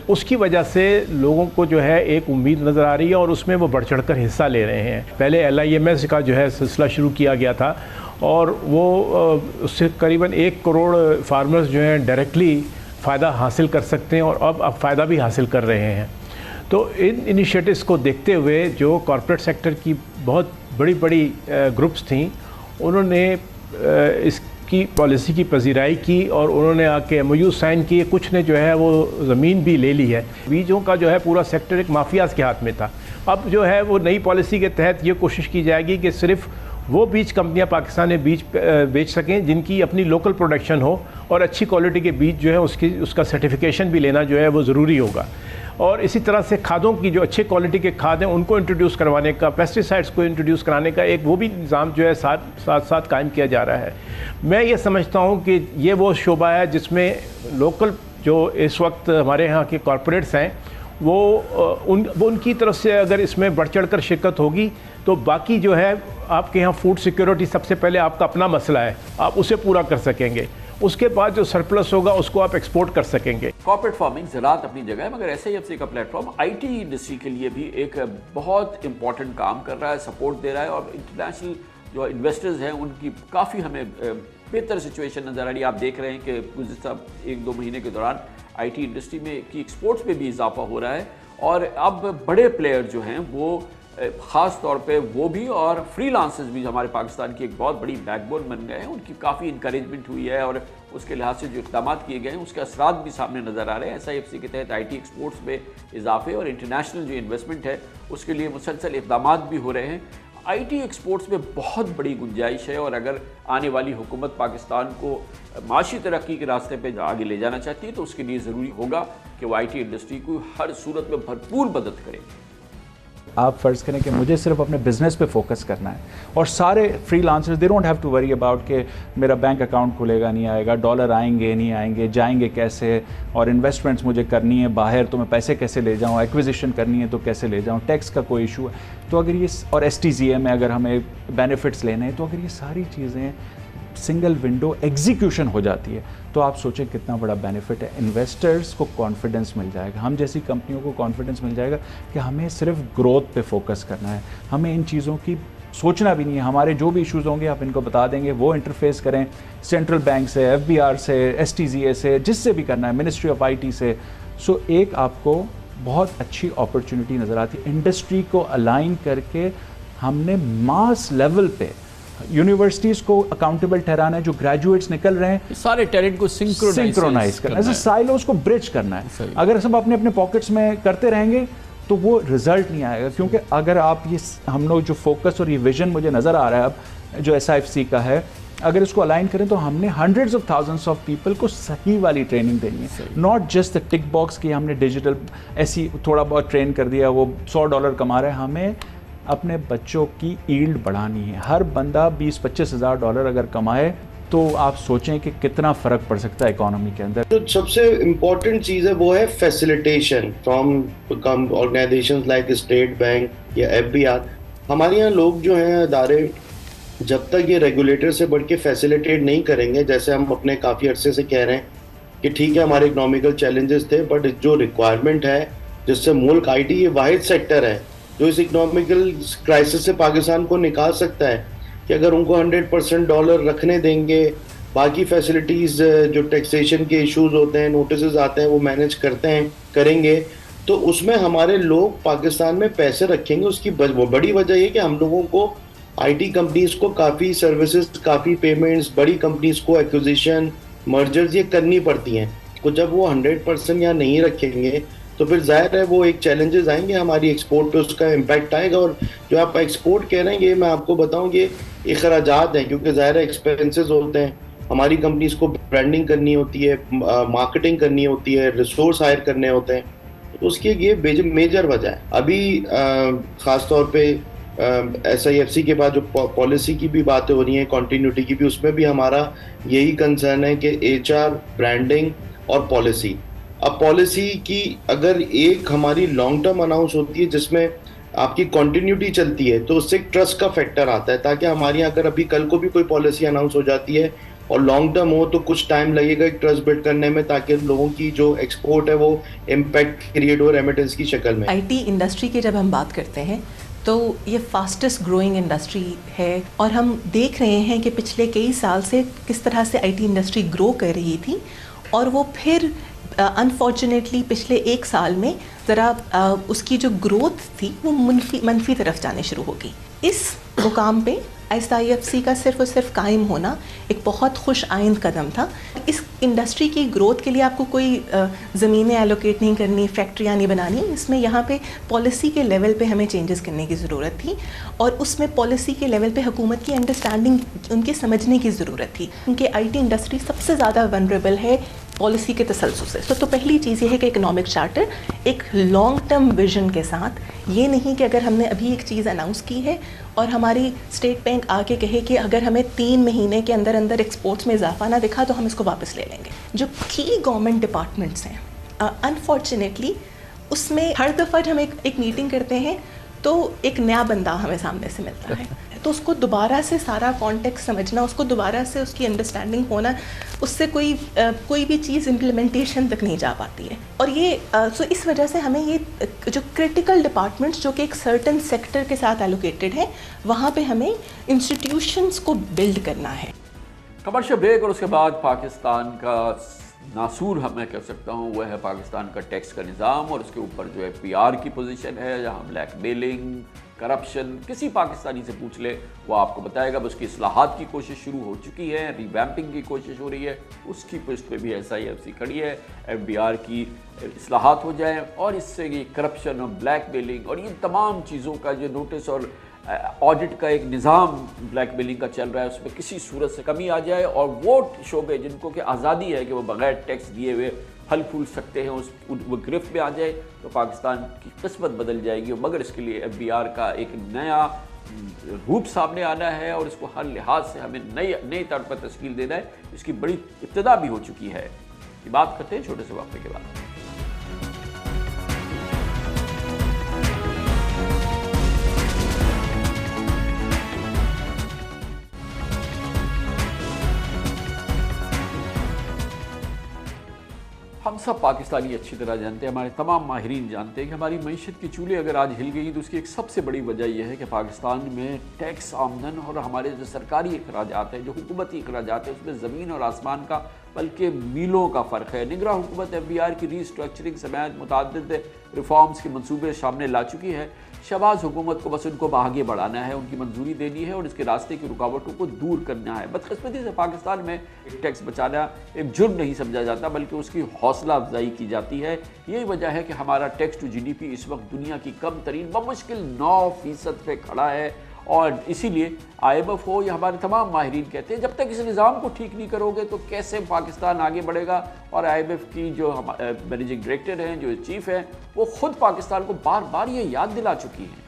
اس کی وجہ سے لوگوں کو جو ہے ایک امید نظر آ رہی ہے، اور اس میں وہ بڑھ چڑھ کر حصہ لے رہے ہیں. پہلے LIMS کا جو ہے سلسلہ شروع کیا گیا تھا، اور وہ اس سے قریباً 1 کروڑ فارمرز جو ہیں ڈائریکٹلی فائدہ حاصل کر سکتے ہیں، اور اب فائدہ بھی حاصل کر رہے ہیں. تو ان انیشیٹوز کو دیکھتے ہوئے جو کارپوریٹ سیکٹر کی بہت بڑی گروپس تھیں، انہوں نے اس کی پالیسی کی پذیرائی کی، اور انہوں نے آ کے MOU سائن کیے. کچھ نے جو ہے وہ زمین بھی لے لی ہے. بیجوں کا جو ہے پورا سیکٹر ایک مافیاز کے ہاتھ میں تھا. اب جو ہے وہ نئی پالیسی کے تحت یہ کوشش کی جائے گی کہ صرف وہ بیج کمپنیاں پاکستان میں بیج بیچ سکیں جن کی اپنی لوکل پروڈکشن ہو، اور اچھی کوالٹی کے بیج جو ہے اس کا سرٹیفیکیشن بھی لینا جو ہے وہ ضروری ہوگا. اور اسی طرح سے کھادوں کی جو اچھے کوالٹی کے کھاد ہیں ان کو انٹروڈیوس کروانے کا، پیسٹیسائڈس کو انٹروڈیوس کرانے کا ایک وہ بھی نظام جو ہے ساتھ قائم کیا جا رہا ہے. میں یہ سمجھتا ہوں کہ یہ وہ شعبہ ہے جس میں لوکل جو اس وقت ہمارے ہاں کے کارپوریٹس ہیں وہ ان کی طرف سے اگر اس میں بڑھ چڑھ کر شرکت ہوگی تو باقی جو ہے آپ کے ہاں فوڈ سیکیورٹی سب سے پہلے آپ کا اپنا مسئلہ ہے، آپ اسے پورا کر سکیں گے. اس کے بعد جو سرپلس ہوگا اس کو آپ ایکسپورٹ کر سکیں گے. کارپوریٹ فارمنگ زراعت اپنی جگہ ہے، مگر SIFC کا پلیٹ فارم IT انڈسٹری کے لیے بھی ایک بہت امپورٹنٹ کام کر رہا ہے، سپورٹ دے رہا ہے، اور انٹرنیشنل جو انویسٹرز ہیں ان کی کافی ہمیں بہتر سچویشن نظر آ رہی ہے. آپ دیکھ رہے ہیں کہ گزشتہ 1-2 مہینے کے دوران IT انڈسٹری میں کی ایکسپورٹس پہ بھی اضافہ ہو رہا ہے، اور اب بڑے پلیئر جو ہیں وہ خاص طور پہ وہ بھی اور فری لانسرز بھی ہمارے پاکستان کی ایک بہت بڑی بیک بون بن گئے ہیں. ان کی کافی انکریجمنٹ ہوئی ہے، اور اس کے لحاظ سے جو اقدامات کیے گئے ہیں اس کے اثرات بھی سامنے نظر آ رہے ہیں. SIFC کے تحت IT ایکسپورٹس میں اضافے اور انٹرنیشنل جو انویسٹمنٹ ہے اس کے لیے مسلسل اقدامات بھی ہو رہے ہیں. IT ایکسپورٹس میں بہت بڑی گنجائش ہے، اور اگر آنے والی حکومت پاکستان کو معاشی ترقی کے راستے پہ آگے لے جانا چاہتی ہے تو اس کے لیے ضروری ہوگا کہ وہ IT انڈسٹری کو ہر صورت میں بھرپور مدد کرے. آپ فرض کریں کہ مجھے صرف اپنے بزنس پہ فوکس کرنا ہے، اور سارے freelancers they don't have to worry about کہ میرا بینک اکاؤنٹ کھلے گا نہیں آئے گا، ڈالر آئیں گے نہیں آئیں گے، جائیں گے کیسے، اور انویسٹمنٹس مجھے کرنی ہے باہر تو میں پیسے کیسے لے جاؤں، ایکویزیشن کرنی ہے تو کیسے لے جاؤں، ٹیکس کا کوئی ایشو ہے. تو اگر یہ اور STZA میں اگر ہمیں بینیفٹس لینے ہیں، تو اگر یہ ساری چیزیں سنگل ونڈو ایگزیکیوشن ہو جاتی ہے تو آپ سوچیں کتنا بڑا بینیفٹ ہے. انویسٹرز کو کانفیڈنس مل جائے گا، ہم جیسی کمپنیوں کو کانفیڈنس مل جائے گا کہ ہمیں صرف گروتھ پہ فوکس کرنا ہے، ہمیں ان چیزوں کی سوچنا بھی نہیں ہے. ہمارے جو بھی ایشوز ہوں گے آپ ان کو بتا دیں گے، وہ انٹرفیس کریں سینٹرل بینک سے، FBR سے، STZA سے، جس سے بھی کرنا ہے، منسٹری آف IT سے. سو ایک آپ کو بہت اچھی اپرچونٹی نظر آتی ہے. انڈسٹری کو الائن کر کے ہم نے ماس لیول پہ یونیورسٹیز کو اکاؤنٹیبل ٹھہرانا ہے، جو گریجویٹس نکل رہے ہیں سارے ٹیلنٹ کو سنکرونائز کرنا ہے، سائلوز کو برج کرنا ہے. اگر سب اپنے اپنے پاکٹس میں کرتے رہیں گے تو وہ رزلٹ نہیں آئے گا. کیونکہ اگر آپ یہ ہم لوگ جو فوکس اور یہ ویژن مجھے نظر آ رہا ہے اب جو SIFC کا ہے، اگر اس کو الائن کریں تو ہم نے hundreds of thousands of people کو صحیح والی ٹریننگ دینی ہے، ناٹ جسٹ ٹک باکس کی ہم نے ڈیجیٹل ایسی تھوڑا بہت ٹرین کر دیا وہ $100 کما رہے ہیں. ہمیں اپنے بچوں کی ایلڈ بڑھانی ہے. ہر بندہ $20-25 ہزار اگر کمائے تو آپ سوچیں کہ کتنا فرق پڑ سکتا ہے اکانومی کے اندر. جو سب سے امپورٹنٹ چیز ہے وہ ہے facilitation from organisations like state bank یا FBR. ہمارے یہاں لوگ جو ہیں ادارے جب تک یہ ریگولیٹر سے بڑھ کے فیسیلیٹیٹ نہیں کریں گے، جیسے ہم اپنے کافی عرصے سے کہہ رہے ہیں کہ ٹھیک ہے ہمارے اکنامیکل چیلنجز تھے، بٹ جو ریکوائرمنٹ ہے جس سے ملک IT یہ واحد سیکٹر ہے جو اس اکنامیکل کرائسس سے پاکستان کو نکال سکتا ہے، کہ اگر ان کو $100% رکھنے دیں گے، باقی فیسلٹیز جو ٹیکسیشن کے ایشوز ہوتے ہیں، نوٹسز آتے ہیں، وہ مینیج کریں گے، تو اس میں ہمارے لوگ پاکستان میں پیسے رکھیں گے. اس کی بڑی وجہ یہ کہ ہم لوگوں کو IT کمپنیز کو کافی سروسز، کافی پیمنٹس، بڑی کمپنیز کو ایکوزیشن، مرجرز یہ کرنی پڑتی ہیں. تو جب وہ 100% یہاں نہیں رکھیں گے تو پھر ظاہر ہے وہ ایک چیلنجز آئیں گے ہماری ایکسپورٹ پہ، اس کا امپیکٹ آئے گا. اور جو آپ ایکسپورٹ کہہ رہے ہیں یہ میں آپ کو بتاؤں یہ اخراجات ہیں، کیونکہ ظاہر ہے ایکسپینسز ہوتے ہیں. ہماری کمپنیز کو برانڈنگ کرنی ہوتی ہے، مارکیٹنگ کرنی ہوتی ہے، ریسورس ہائر کرنے ہوتے ہیں. تو اس کی یہ میجر وجہ ہے. ابھی خاص طور پہ SIFC کے بعد جو پالیسی کی بھی باتیں ہو رہی ہیں، کنٹینیوٹی کی بھی، اس میں بھی ہمارا یہی کنسرن ہے کہ HR، برانڈنگ اور پالیسی. اب پالیسی کی اگر ایک ہماری لانگ ٹرم اناؤنس ہوتی ہے جس میں آپ کی کنٹینیوٹی چلتی ہے تو اس سے ایک ٹرسٹ کا فیکٹر آتا ہے، تاکہ ہمارے یہاں اگر ابھی کل کو بھی کوئی پالیسی اناؤنس ہو جاتی ہے اور لانگ ٹرم ہو تو کچھ ٹائم لگے گا ایک ٹرسٹ بلڈ کرنے میں، تاکہ لوگوں کی جو ایکسپورٹ ہے وہ امپیکٹ کریٹ ہو ریمیٹنس کی شکل میں. IT انڈسٹری کی جب ہم بات کرتے ہیں تو یہ فاسٹسٹ گروئنگ انڈسٹری ہے، اور ہم دیکھ رہے ہیں کہ پچھلے کئی سال سے کس طرح سے IT انڈسٹری گرو کر رہی تھی، اور وہ پھر انفارچونیٹلی پچھلے ایک سال میں ذرا اس کی جو گروتھ تھی وہ منفی طرف جانے شروع ہو گئی. اس مقام پہ SIFC کا صرف اور صرف قائم ہونا ایک بہت خوش آئند قدم تھا. اس انڈسٹری کی گروتھ کے لیے آپ کو کوئی زمینیں ایلوکیٹ نہیں کرنی، فیکٹریاں نہیں بنانی. اس میں یہاں پہ پالیسی کے لیول پہ ہمیں چینجز کرنے کی ضرورت تھی، اور اس میں پالیسی کے لیول پہ حکومت کی انڈرسٹینڈنگ ان کے سمجھنے کی ضرورت تھی، کیونکہ IT انڈسٹری سب سے زیادہ ونریبل ہے پالیسی کے تسلسل سے. تو پہلی چیز یہ ہے کہ اکنامک چارٹر ایک لانگ ٹرم ویژن کے ساتھ، یہ نہیں کہ اگر ہم نے ابھی ایک چیز اناؤنس کی ہے اور ہماری اسٹیٹ بینک آ کے کہے کہ اگر ہمیں 3 مہینے کے اندر ایکسپورٹس میں اضافہ نہ دکھا تو ہم اس کو واپس لے لیں گے. جو کی گورنمنٹ ڈپارٹمنٹس ہیں انفارچونیٹلی اس میں ہر دفعہ ہم ایک میٹنگ کرتے ہیں تو ایک نیا بندہ ہمیں سامنے سے ملتا ہے، تو اس کو دوبارہ سے سارا کانٹیکسٹ سمجھنا، اس کو دوبارہ سے اس کی انڈرسٹینڈنگ ہونا، اس سے کوئی بھی چیز امپلیمنٹیشن تک نہیں جا پاتی ہے. اور یہ اس وجہ سے ہمیں یہ جو کرٹیکل ڈپارٹمنٹس جو کہ ایک سرٹن سیکٹر کے ساتھ ایلوکیٹڈ ہیں، وہاں پہ ہمیں انسٹیٹیوشنس کو بلڈ کرنا ہے. کمرشل بریک، اور اس کے بعد پاکستان کا ناسور میں کہہ سکتا ہوں وہ ہے پاکستان کا ٹیکس کا نظام، اور اس کے اوپر جو FBR کی پوزیشن ہے، جہاں بلیک میلنگ، کرپشن، کسی پاکستانی سے پوچھ لے وہ آپ کو بتائے گا. اس کی اصلاحات کی کوشش شروع ہو چکی ہے، ریویمپنگ کی کوشش ہو رہی ہے، اس کی پشت پہ بھی SIFC کھڑی ہے. FBR کی اصلاحات ہو جائیں اور اس سے یہ کرپشن اور بلیک میلنگ اور یہ تمام چیزوں کا جو نوٹس اور آڈٹ کا ایک نظام بلیک میلنگ کا چل رہا ہے، اس میں کسی صورت سے کمی آ جائے، اور وہ شعبے جن کو کہ آزادی ہے کہ وہ بغیر ٹیکس دیے ہوئے پھل پھول سکتے ہیں وہ گرفت میں آ جائے تو پاکستان کی قسمت بدل جائے گی. مگر اس کے لیے FBR کا ایک نیا روپ سامنے آنا ہے، اور اس کو ہر لحاظ سے ہمیں نئے طور پر تشکیل دینا ہے. اس کی بڑی ابتدا بھی ہو چکی ہے. یہ بات کرتے ہیں چھوٹے سے وقفے کے بعد. ہم سب پاکستانی اچھی طرح جانتے ہیں، ہمارے تمام ماہرین جانتے ہیں کہ ہماری معیشت کی چولہے اگر آج ہل گئی تو اس کی ایک سب سے بڑی وجہ یہ ہے کہ پاکستان میں ٹیکس آمدن اور ہمارے جو سرکاری اخراجات ہیں، جو حکومتی اخراجات ہیں، اس میں زمین اور آسمان کا بلکہ میلوں کا فرق ہے. نگراں حکومت FBR کی ری اسٹرکچرنگ سمیت متعدد ریفارمز کے منصوبے سامنے لا چکی ہے. شہباز حکومت کو بس ان کو آگے بڑھانا ہے، ان کی منظوری دینی ہے اور اس کے راستے کی رکاوٹوں کو دور کرنا ہے. بدقسمتی سے پاکستان میں ٹیکس بچانا ایک جرم نہیں سمجھا جاتا بلکہ اس کی حوصلہ افزائی کی جاتی ہے. یہی وجہ ہے کہ ہمارا ٹیکس ٹو GDP اس وقت دنیا کی کم ترین بمشکل 9% پہ کھڑا ہے، اور اسی لیے IMF ہو یا ہمارے تمام ماہرین کہتے ہیں جب تک اس نظام کو ٹھیک نہیں کرو گے تو کیسے پاکستان آگے بڑھے گا. اور IMF کی جو مینیجنگ ڈائریکٹر ہیں, جو چیف ہیں, وہ خود پاکستان کو بار بار یہ یاد دلا چکی ہیں.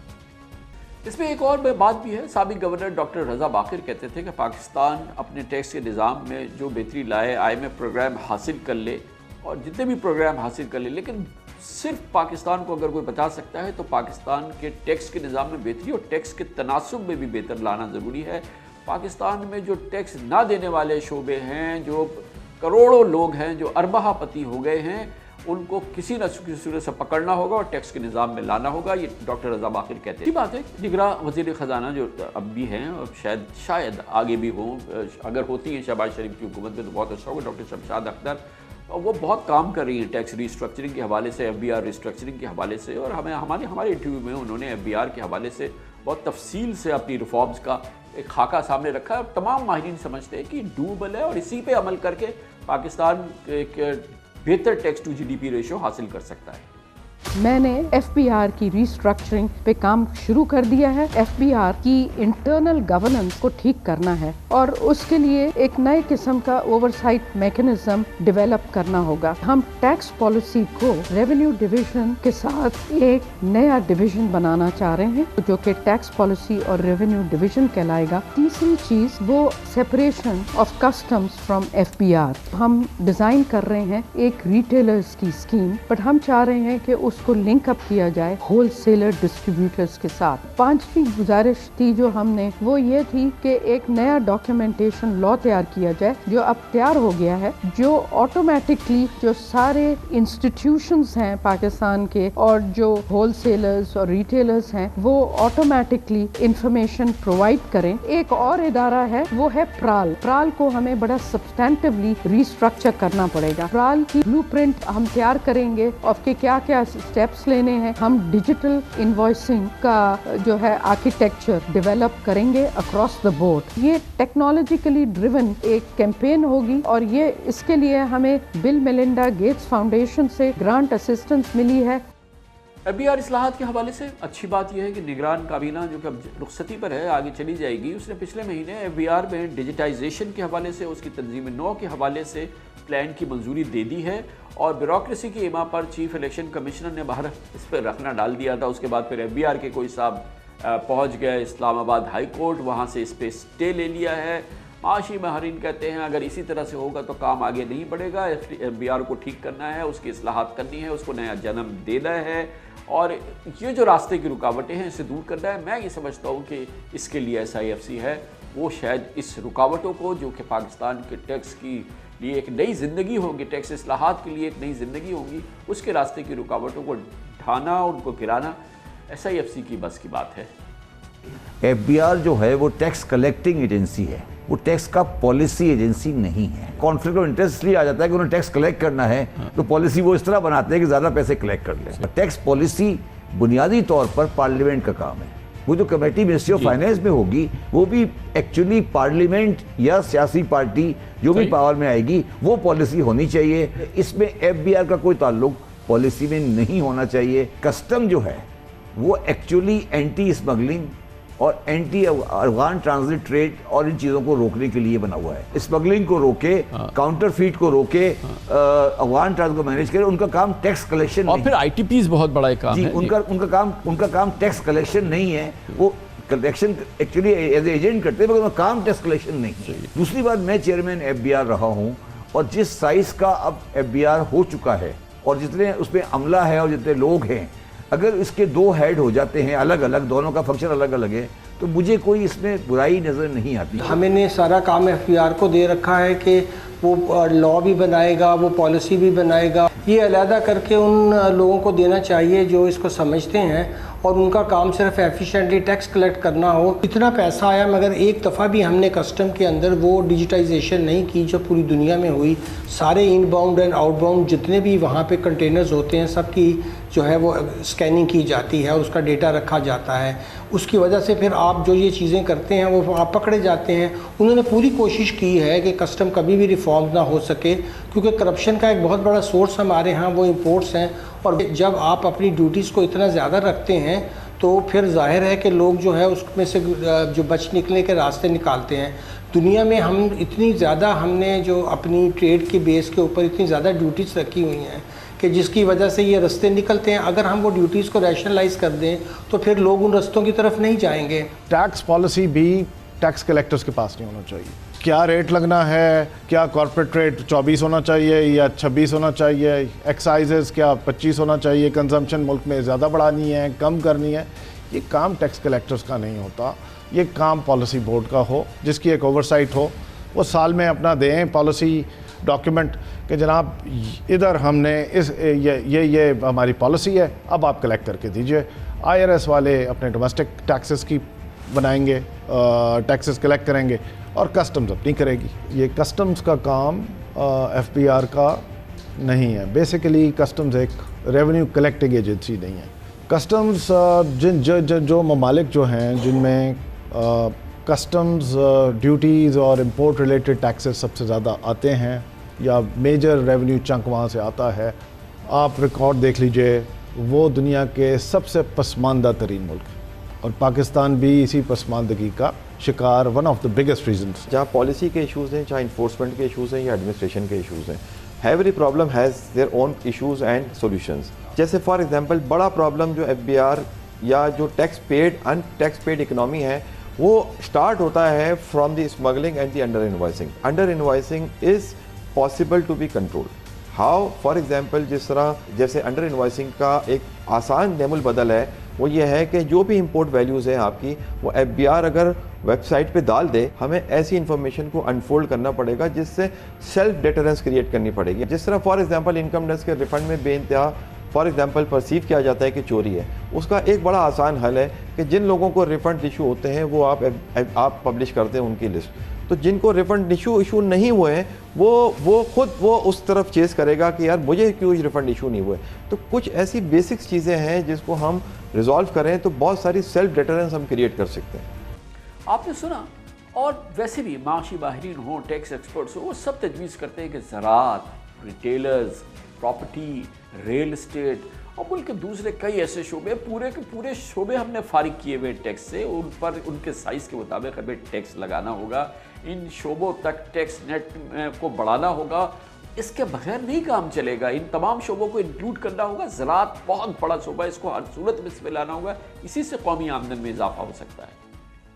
اس میں ایک اور بات بھی ہے. سابق گورنر ڈاکٹر رضا باقر کہتے تھے کہ پاکستان اپنے ٹیکس کے نظام میں جو بہتری لائے, IMF پروگرام حاصل کر لے اور جتنے بھی پروگرام حاصل کر لے, لیکن صرف پاکستان کو اگر کوئی بچا سکتا ہے تو پاکستان کے ٹیکس کے نظام میں بہتری اور ٹیکس کے تناسب میں بھی بہتر لانا ضروری ہے. پاکستان میں جو ٹیکس نہ دینے والے شعبے ہیں, جو کروڑوں لوگ ہیں جو ارباہ پتی ہو گئے ہیں, ان کو کسی نہ کسی صورت سے پکڑنا ہوگا اور ٹیکس کے نظام میں لانا ہوگا. یہ ڈاکٹر رضا باقر کہتے ہیں. یہ بات ہے نگراں وزیر خزانہ جو اب بھی ہیں اور شاید آگے بھی ہوں, اگر ہوتی ہیں شہباز شریف کی حکومت میں تو بہت اچھا ہوگا, ڈاکٹر شمشاد اختر, وہ بہت کام کر رہی ہیں ٹیکس ریسٹرکچرنگ کے حوالے سے, FBR ریسٹرکچرنگ کے حوالے سے. اور ہمارے انٹرویو میں انہوں نے FBR کے حوالے سے بہت تفصیل سے اپنی ریفارمز کا ایک خاکہ سامنے رکھا ہے. اور تمام ماہرین سمجھتے ہیں کہ ڈوبل ہے اور اسی پہ عمل کر کے پاکستان ایک بہتر ٹیکس ٹو GDP ریشو حاصل کر سکتا ہے. میں نے FBR کی ریسٹرکچرنگ پہ کام شروع کر دیا ہے. FBR کی انٹرنل گورننس کو ٹھیک کرنا ہے اور اس کے لیے ایک نئے قسم کا اوورسائٹ میکنزم ڈیولپ کرنا ہوگا. ہم ٹیکس پالیسی کو ریونیو ڈویژن کے ساتھ ایک نیا ڈویژن بنانا چاہ رہے ہیں جو کہ ٹیکس پالیسی اور ریونیو ڈویژن کہلائے گا. تیسری چیز وہ separation of customs from FBR. ہم ڈیزائن کر رہے ہیں ایک ریٹیلرز کی اسکیم, بٹ ہم چاہ رہے ہیں کہ اس کو لنک اپ کیا جائے ہول سیلر ڈسٹریبیوٹرز کے ساتھ. پانچویں گزارش تھی جو ہم نے وہ یہ تھی کہ ایک نیا ڈاکیومنٹیشن لا تیار کیا جائے جو اب تیار ہو گیا ہے, جو آٹومیٹکلی جو سارے انسٹیٹیوشنز ہیں پاکستان کے اور جو ہول سیلرز اور ریٹیلرز ہیں وہ آٹومیٹکلی انفارمیشن پرووائڈ کریں. ایک اور ادارہ ہے وہ ہے پرال کو ہمیں بڑا سبسٹینٹیولی ریسٹرکچر کرنا پڑے گا. پرال کی بلو پرنٹ ہم تیار کریں گے اور کہ کیا اسٹیپس لینے ہیں. ہم ڈیجیٹل انوائسنگ کا جو ہے آرکیٹیکچر ڈیولپ کریں گے اکراس دا بورڈ. یہ ٹیکنالوجیکلی ڈریون ایک کیمپین ہوگی اور یہ اس کے لیے ہمیں بل میلنڈا گیٹس فاؤنڈیشن سے گرانٹ اسسٹنس ملی ہے. FBR اصلاحات کے حوالے سے اچھی بات یہ ہے کہ نگران کابینہ جو کہ اب رخصتی پر ہے آگے چلی جائے گی, اس نے پچھلے مہینے FBR میں ڈیجیٹائزیشن کے حوالے سے, اس کی تنظیم نو کے حوالے سے پلان کی منظوری دے دی ہے. اور بیوروکریسی کی ایما پر چیف الیکشن کمشنر نے باہر اس پہ رکھنا ڈال دیا تھا. اس کے بعد پھر FBR کے کوئی صاحب پہنچ گئے اسلام آباد ہائی کورٹ, وہاں سے اس پہ اسٹے لے لیا ہے. معاشی ماہرین کہتے ہیں اگر اسی طرح سے ہوگا تو کام آگے نہیں بڑھے گا. FBR کو ٹھیک کرنا ہے, اس کی اصلاحات کرنی ہے, اس کو نیا جنم دینا ہے اور یہ جو راستے کی رکاوٹیں ہیں اسے دور کرنا ہے. میں یہ سمجھتا ہوں کہ اس کے لیے SIFC ہے وہ شاید اس رکاوٹوں کو جو کہ پاکستان کے ٹیکس کی لیے ایک نئی زندگی ہوگی, ٹیکس اصلاحات کے لیے ایک نئی زندگی ہوگی, اس کے راستے کی رکاوٹوں کو ڈھانا, ان کو گرانا SIFC کی بس کی بات ہے. FBR جو ہے وہ ٹیکس کلیکٹنگ ایجنسی ہے, وہ ٹیکس کا پالیسی ایجنسی نہیں ہے. کانفلکٹ آف انٹرسٹ اس لیے آ جاتا ہے کہ انہیں ٹیکس کلیکٹ کرنا ہے تو پالیسی وہ اس طرح بناتے ہیں کہ زیادہ پیسے کلیکٹ کر لیں. ٹیکس پالیسی بنیادی طور پر پارلیمنٹ کا کام ہے. وہ جو کمیٹی منسٹری آف فائنینس میں ہوگی وہ بھی ایکچولی پارلیمنٹ یا سیاسی پارٹی جو بھی پاور میں آئے گی وہ پالیسی ہونی چاہیے. اس میں FBR کا کوئی تعلق پالیسی میں نہیں ہونا چاہیے. کسٹم جو ہے وہ ایکچولی اینٹی اسمگلنگ اور اینٹی افغان ٹرانزٹ ٹریڈ اور ان چیزوں کو روکنے کے لیے بنا ہوا ہے. اسمگلنگ کو روکے, کاؤنٹر فیٹ کو روکے, افغان ٹرانزٹ کو مینیج کرے. ان کا کام ٹیکس کلیکشن اور پھر ITPs بہت بڑا کام ہے. ان کا کام ٹیکس کلیکشن نہیں ہے. وہ collection actually as a agent کرتے ہیں مگر ان کا کام ٹیکس کلیکشن نہیں. دوسری بات, میں چیئرمین FBR رہا ہوں اور جس سائز کا اب FBR ہو چکا ہے اور جتنے اس پہ عملہ ہے اور جتنے لوگ ہیں, اگر اس کے 2 ہیڈ ہو جاتے ہیں الگ الگ, دونوں کا فنکشن الگ الگ ہے, تو مجھے کوئی اس میں برائی نظر نہیں آتی. ہمیں نے سارا کام FBR کو دے رکھا ہے کہ وہ لا بھی بنائے گا, وہ پالیسی بھی بنائے گا. یہ علیحدہ کر کے ان لوگوں کو دینا چاہیے جو اس کو سمجھتے ہیں اور ان کا کام صرف ایفیشینٹلی ٹیکس کلیکٹ کرنا ہو. اتنا پیسہ آیا مگر ایک دفعہ بھی ہم نے کسٹم کے اندر وہ ڈیجیٹائزیشن نہیں کی جو پوری دنیا میں ہوئی. سارے ان باؤنڈ اینڈ آؤٹ باؤنڈ جتنے بھی وہاں پہ کنٹینرز ہوتے ہیں سب کی جو ہے وہ اسکیننگ کی جاتی ہے اور اس کا ڈیٹا رکھا جاتا ہے. اس کی وجہ سے پھر آپ جو یہ چیزیں کرتے ہیں وہ آپ پکڑے جاتے ہیں. انہوں نے پوری کوشش کی ہے کہ کسٹم کبھی بھی ریفارم نہ ہو سکے کیونکہ کرپشن کا ایک بہت بڑا سورس ہمارے ہاں وہ امپورٹس ہیں. اور جب آپ اپنی ڈیوٹیز کو اتنا زیادہ رکھتے ہیں تو پھر ظاہر ہے کہ لوگ جو ہے اس میں سے جو بچ نکلنے کے راستے نکالتے ہیں. دنیا میں ہم اتنی زیادہ ہم نے جو اپنی ٹریڈ کے بیس کے اوپر اتنی زیادہ ڈیوٹیز رکھی ہوئی ہیں کہ جس کی وجہ سے یہ رستے نکلتے ہیں. اگر ہم وہ ڈیوٹیز کو ریشنلائز کر دیں تو پھر لوگ ان رستوں کی طرف نہیں جائیں گے. ٹیکس پالیسی بھی ٹیکس کلیکٹرز کے پاس نہیں ہونا چاہیے. کیا ریٹ لگنا ہے, کیا کارپوریٹ ریٹ 24 ہونا چاہیے یا 26 ہونا چاہیے, ایکسائزز کیا 25 ہونا چاہیے, کنزمپشن ملک میں زیادہ بڑھانی ہے کم کرنی ہے, یہ کام ٹیکس کلیکٹرز کا نہیں ہوتا. یہ کام پالیسی بورڈ کا ہو جس کی ایک اوورسائٹ ہو. وہ سال میں اپنا دیں پالیسی ڈاکیومنٹ کہ جناب ادھر ہم نے یہ ہماری پالیسی ہے, اب آپ کلیکٹ کر کے دیجئے. IRS والے اپنے ڈومیسٹک ٹیکسز کی بنائیں گے, ٹیکسز کلیکٹ کریں گے, اور کسٹمز اپنی کرے گی. یہ کسٹمز کا کام FBR کا نہیں ہے. بیسیکلی کسٹمز ایک ریونیو کلیکٹنگ ایجنسی نہیں ہے. کسٹمز جو ممالک جو ہیں جن میں کسٹمز ڈیوٹیز اور امپورٹ ریلیٹڈ ٹیکسز سب سے زیادہ آتے ہیں یا میجر ریونیو چنک وہاں سے آتا ہے, آپ ریکارڈ دیکھ لیجئے, وہ دنیا کے سب سے پسماندہ ترین ملک ہیں, اور پاکستان بھی اسی پسماندگی کا شکار, one of the biggest reasons. جہاں پالیسی کے ایشوز ہیں, چاہے انفورسمنٹ کے ایشوز ہیں یا ایڈمنسٹریشن کے ایشوز ہیں, every problem has their own issues and solutions. جیسے فار ایگزامپل بڑا پرابلم جو FBR یا جو ٹیکس پیڈ ان ٹیکس پیڈ اکنامی ہے وہ سٹارٹ ہوتا ہے from the smuggling and the under invoicing. Under invoicing is possible to be control. How? For example جس طرح جیسے انڈر انوائسنگ کا ایک آسان نعم البدل ہے وہ یہ ہے کہ جو بھی امپورٹ ویلیوز ہیں آپ کی وہ FBR اگر ویب سائٹ پہ ڈال دے, ہمیں ایسی انفارمیشن کو انفولڈ کرنا پڑے گا جس سے سیلف ڈیٹرنس کریٹ کرنی پڑے گی. جس طرح فار ایگزامپل انکم ٹیکس کے ریفنڈ میں بے انتہا فار ایگزامپل پرسیو کیا جاتا ہے کہ چوری ہے, اس کا ایک بڑا آسان حل ہے کہ جن لوگوں کو ریفنڈ ایشو ہوتے ہیں وہ آپ پبلش کرتے ہیں ان کی لسٹ. تو جن کو ریفنڈ ایشو نہیں ہوئے ہیں وہ خود وہ اس طرف چیز کرے گا کہ یار مجھے کیوں ریفنڈ ایشو نہیں ہوئے. تو کچھ ایسی بیسکس چیزیں ہیں جس کو ہم ریزالو کریں تو بہت ساری سیلف ڈیٹرنس ہم کریٹ کر سکتے ہیں. آپ نے سنا, اور ویسے بھی معاشی ماہرین ہوں, ٹیکس ایکسپرٹس ہوں, وہ سب تجویز کرتے ہیں کہ زراعت, ریٹیلرز, پراپرٹی, ریل اسٹیٹ اور ملک کے دوسرے کئی ایسے شعبے, پورے کے پورے شعبے ہم نے فارغ کیے ہوئے ٹیکس سے, ان پر ان کے سائز کے مطابق ہمیں ٹیکس لگانا ہوگا. ان شعبوں تک ٹیکس نیٹ کو بڑھانا ہوگا, اس کے بغیر نہیں کام چلے گا. ان تمام شعبوں کو انکلوڈ کرنا ہوگا. زراعت بہت بڑا شعبہ ہے, اس کو ہر صورت میں اس میں لانا ہوگا, اسی سے قومی آمدن میں اضافہ ہو سکتا ہے.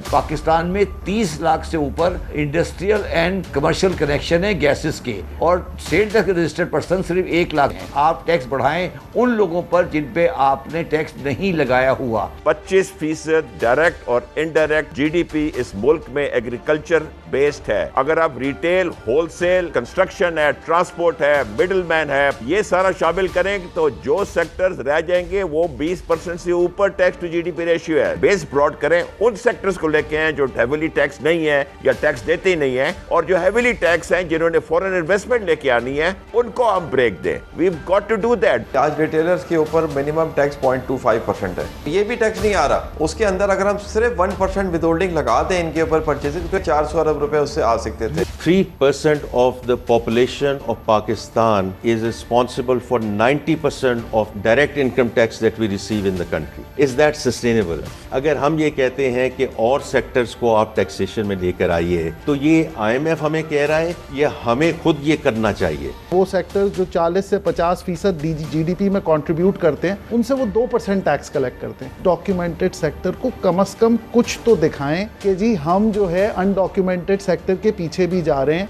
پاکستان میں 30 لاکھ سے اوپر انڈسٹریل اینڈ کمرشل کنیکشن ہے گیسز کے, اور اسٹیٹ ٹیکس رجسٹرڈ پرسن صرف 1 لاکھ ہیں. آپ ٹیکس بڑھائیں ان لوگوں پر جن پہ آپ نے ٹیکس نہیں لگایا ہوا. 25% ڈائریکٹ اور انڈائریکٹ GDP اس ملک میں ایگریکلچر بیسڈ ہے. اگر آپ ریٹیل, ہول سیل, کنسٹرکشن ہے, ٹرانسپورٹ ہے, مڈل مین ہے, یہ سارا شامل کریں تو جو سیکٹرز رہ جائیں گے وہ 20% سے اوپر ٹیکس ٹو GDP ریشیو ہے. بیس براڈ کریں ان سیکٹرز کو لے کے ہیں جو ہیویلی ٹیکس نہیں ہے یا ٹیکس دیتے ہی نہیں ہیں, اور جو ہیویلی ٹیکس ہیں جنہوں نے فورن انویسٹمنٹ لے کے آنی ہے ان کو ہم بریک دیں. We have got to do that. آج ریٹیلرز کے اوپر منیمم ٹیکس 0.25% ہے. یہ بھی ٹیکس نہیں آ رہا. اس کے اندر اگر ہم صرف 1% ود ہولڈنگ لگا دیں ان کے اوپر پرچیزنگ تو 400 ارب روپے اس سے آ سکتے تھے. 3% of the population of Pakistan is responsible for 90% of direct income tax that we receive in the country. Is that sustainable? اگر ہم یہ کہتے ہیں کہ اور سیکٹرز کو آپ ٹیکسیشن میں لے کر آئیے تو یہ IMF ہمیں کہہ رہا ہے, یہ ہمیں خود یہ کرنا چاہیے. وہ سیکٹرز جو 40 سے 50% GDP میں کنٹریبیوٹ کرتے ہیں ان سے وہ 2% ٹیکس کلیکٹ کرتے ہیں. ڈاکیومنٹڈ سیکٹر کو کم از کم کچھ تو دکھائیں کہ جی ہم جو ہے انڈاکیومنٹڈ سیکٹر کے پیچھے بھی جا رہے ہیں.